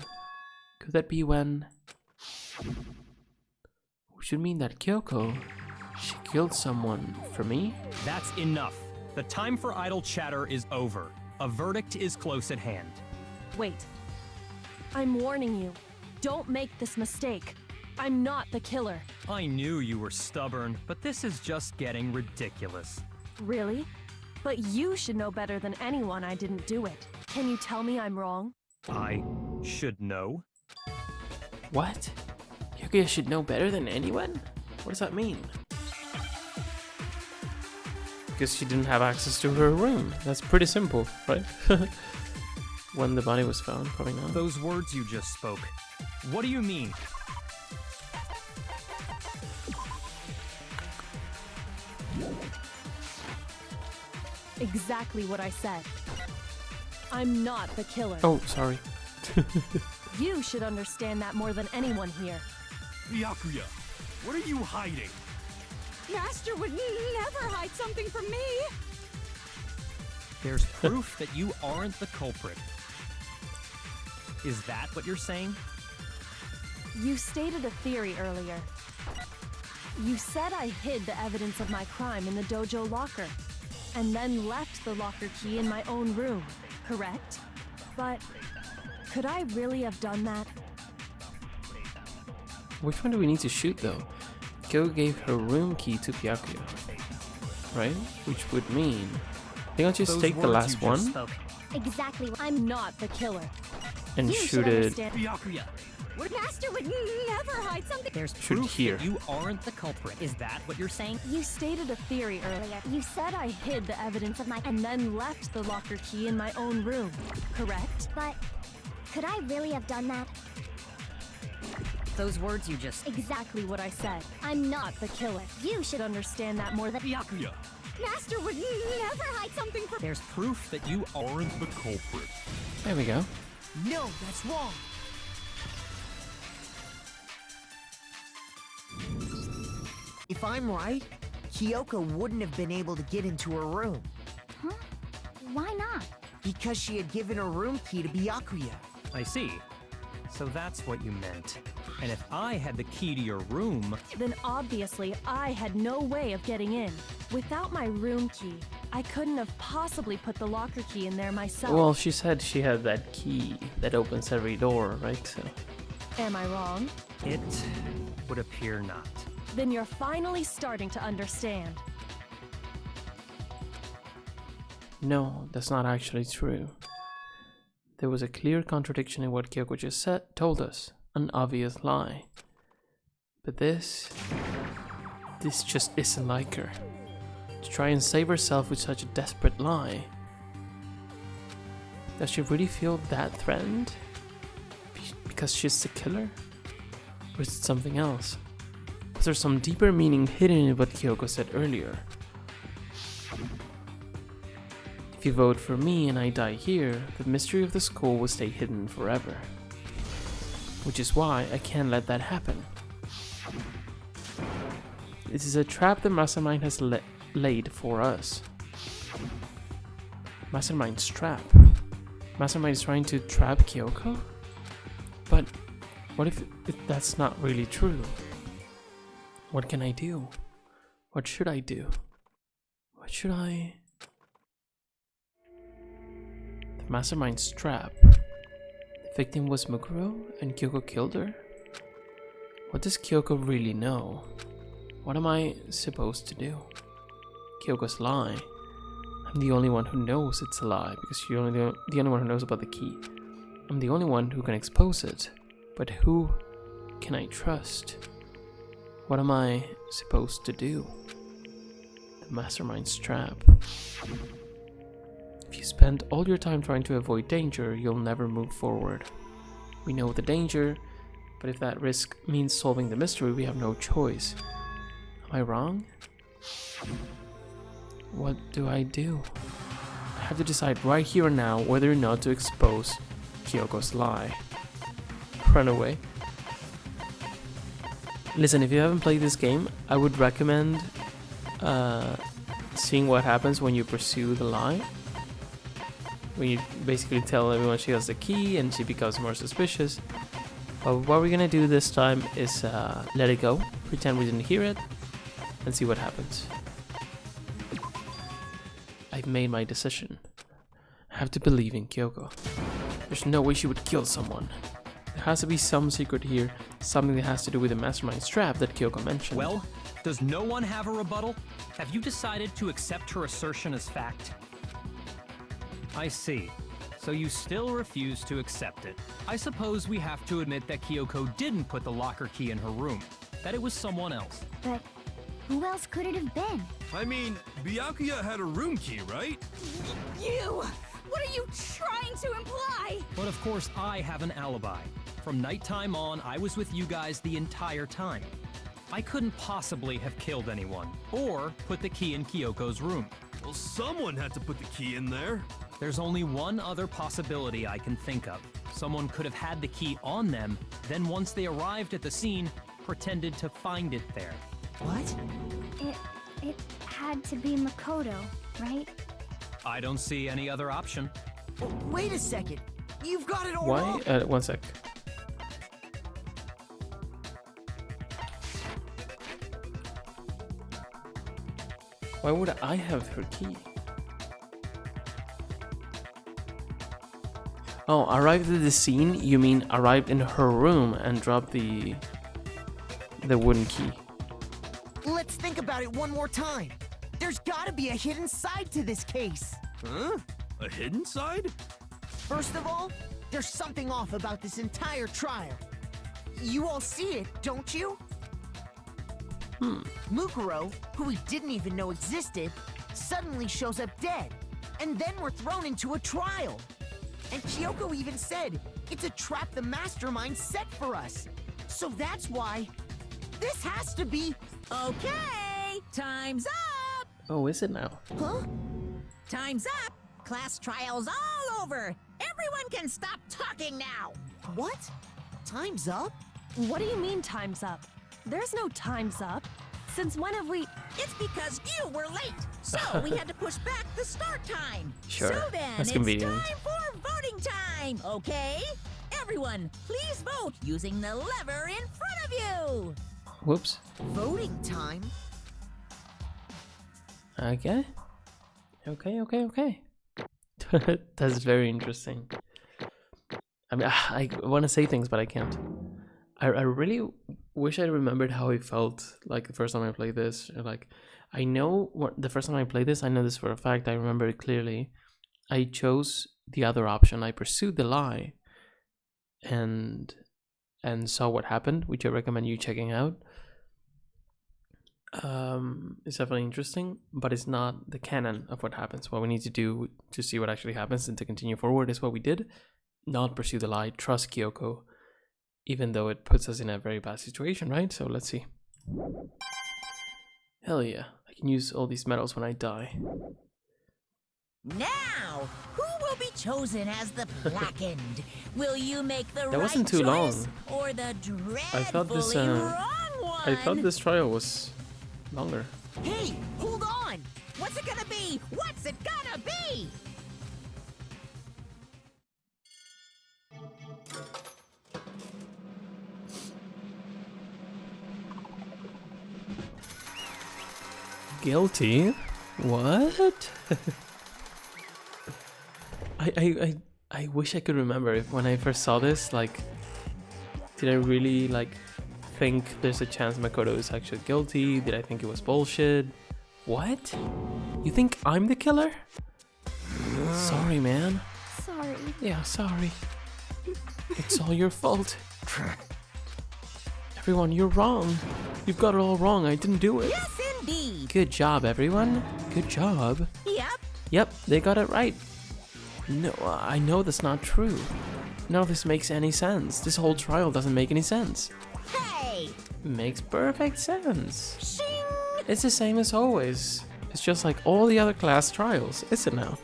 Could that be when... Which would mean that Kyoko, she killed someone for me? That's enough. The time for idle chatter is over. A verdict is close at hand. Wait. I'm warning you. Don't make this mistake. I'm not the killer. I knew you were stubborn, but this is just getting ridiculous. Really? But you should know better than anyone I didn't do it. Can you tell me I'm wrong? I should know? What? Kyoko should know better than anyone? What does that mean? Because she didn't have access to her room. That's pretty simple, right? When the body was found, probably not. Those words you just spoke. What do you mean? Exactly what I said. I'm not the killer. Oh, sorry. You should understand that more than anyone here. Byakuya, what are you hiding? Master would never hide something from me. There's proof that you aren't the culprit. Is that what you're saying? You stated a theory earlier. You said I hid the evidence of my crime in the dojo locker, and then left the locker key in my own room, correct? But could I really have done that? Which one do we need to shoot though? Kyoko gave her room key to Byakuya, right? Which would mean... I think I'll just take the last one Exactly. I'm not the killer. and You shoot should it. understand. Byakuya, Master would never hide something. There's Shoot proof here. that you aren't the culprit. Is that what you're saying? You stated a theory earlier. You said I hid the evidence of my and then left the locker key in my own room, correct? But could I really have done that? Those words you just... Exactly what I said. I'm not the killer. You should understand that more than... Byakuya, Master would never hide something from. There's proof that you Aren't the culprit. There we go. No, that's wrong. If I'm right, Kyoko wouldn't have been able to get into her room. Huh? Why not? Because she had given her room key to Byakuya. I see. So that's what you meant. And if I had the key to your room... Then obviously I had no way of getting in. Without my room key, I couldn't have possibly put the locker key in there myself. Well, she said she had that key that opens every door, right? So. Am I wrong? It would appear not. Then you're finally starting to understand. No, that's not actually true. There was a clear contradiction in what Kyoko just told us. An obvious lie. But this just isn't like her. To try and save herself with such a desperate lie. Does she really feel that threatened? Because she's the killer? Or is it something else? Was there some deeper meaning hidden in what Kyoko said earlier? If you vote for me and I die here, the mystery of the school will stay hidden forever. Which is why I can't let that happen. This is a trap the Mastermind has laid for us. Mastermind's trap? Mastermind is trying to trap Kyoko? But what if that's not really true? What can I do? What should I do? What should I... The Mastermind's trap. The victim was Mukuro and Kyoko killed her? What does Kyoko really know? What am I supposed to do? Kyoko's lie. I'm the only one who knows it's a lie because you're only the only one who knows about the key. I'm the only one who can expose it. But who can I trust? What am I supposed to do? The Mastermind's trap. If you spend all your time trying to avoid danger, you'll never move forward. We know the danger, but if that risk means solving the mystery, we have no choice. Am I wrong? What do? I have to decide right here and now whether or not to expose Kyoko's lie. Run away. Listen, if you haven't played this game, I would recommend seeing what happens when you pursue the lie. When you basically tell everyone she has the key and she becomes more suspicious. But what we're gonna do this time is let it go, pretend we didn't hear it, and see what happens. I've made my decision. I have to believe in Kyoko. There's no way she would kill someone. There has to be some secret here, something that has to do with the Mastermind's trap that Kyoko mentioned. Well, does no one have a rebuttal? Have you decided to accept her assertion as fact? I see. So you still refuse to accept it. I suppose we have to admit that Kyoko didn't put the locker key in her room, that it was someone else. But who else could it have been? I mean, Byakuya had a room key, right? You! What are you trying to imply? But of course I have an alibi. From nighttime on, I was with you guys the entire time. I couldn't possibly have killed anyone, or put the key in Kyoko's room. Well, someone had to put the key in there. There's only one other possibility I can think of. Someone could have had the key on them, then once they arrived at the scene, pretended to find it there. What? It had to be Makoto, right? I don't see any other option. Oh, wait a second. You've got it all Why? wrong. One sec. Why would I have her key? Oh, arrived at the scene? You mean arrived in her room and dropped the wooden key? Let's think about it one more time. There's gotta be a hidden side to this case. Huh? A hidden side? First of all, there's something off about this entire trial. You all see it, don't you? Mukuro, who we didn't even know existed, suddenly shows up dead. And then we're thrown into a trial. And Kyoko even said, it's a trap the Mastermind set for us. So that's why this has to be... Okay, time's up! Oh, is it now? Huh? Time's up! Class trial's all over! Everyone can stop talking now! What? Time's up? What do you mean time's up? There's no time's up. Since when have we... It's because you were late, so we had to push back the start time. Sure, So then, that's it's convenient. time for voting time, okay? Everyone, please vote using the lever in front of you. Whoops. Voting time? Okay. Okay. That's very interesting. I mean, I want to say things, but I can't. I really wish I remembered how I felt like the first time I played this. Like, I know what the first time I played this, I know this for a fact. I remember it clearly. I chose the other option. I pursued the lie, and saw what happened, which I recommend you checking out. It's definitely interesting, but it's not the canon of what happens. What we need to do to see what actually happens and to continue forward is what we did. Not pursue the lie, trust Kyoko, even though it puts us in a very bad situation, right? So let's see. Hell yeah, I can use all these medals when I die. Now, who will be chosen as the blackened? Will you make the That right wasn't too choice long. or the dreadfully I thought this trial was longer. Hey, hold on! What's it gonna be? What's it gonna be? Guilty? What? I wish I could remember if when I first saw this, like, did I really like think there's a chance Makoto is actually guilty? Did I think it was bullshit? What? You think I'm the killer? Sorry, man. Sorry. Yeah, sorry. It's all your fault. Everyone, you're wrong. You've got it all wrong. I didn't do it. Yes, indeed. Good job, everyone. Good job. Yep, they got it right. No, I know that's not true. None of this makes any sense. This whole trial doesn't make any sense. Hey! Makes perfect sense. Shing! It's the same as always. It's just like all the other class trials, is it now?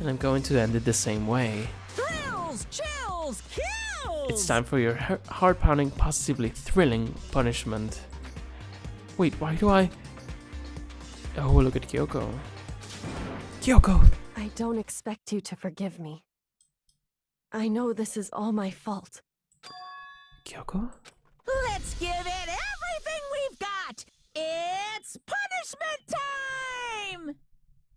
And I'm going to end it the same way. Thrills, chills, kills! It's time for your heart-pounding, positively thrilling punishment. Wait, why do I... Oh, look at Kyoko. Kyoko! I don't expect you to forgive me. I know this is all my fault. Kyoko? Let's give it everything we've got! It's punishment time!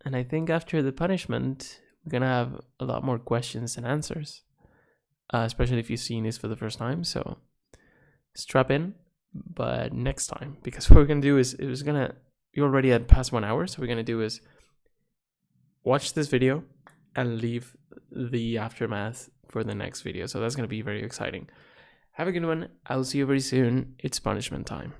And I think after the punishment, we're gonna have a lot more questions and answers. Especially if you've seen this for the first time, so strap in, but next time. Because what we're gonna do is, you already had past 1 hour, so what we're gonna do is watch this video and leave the aftermath for the next video. So that's gonna be very exciting. Have a good one. I'll see you very soon. It's punishment time.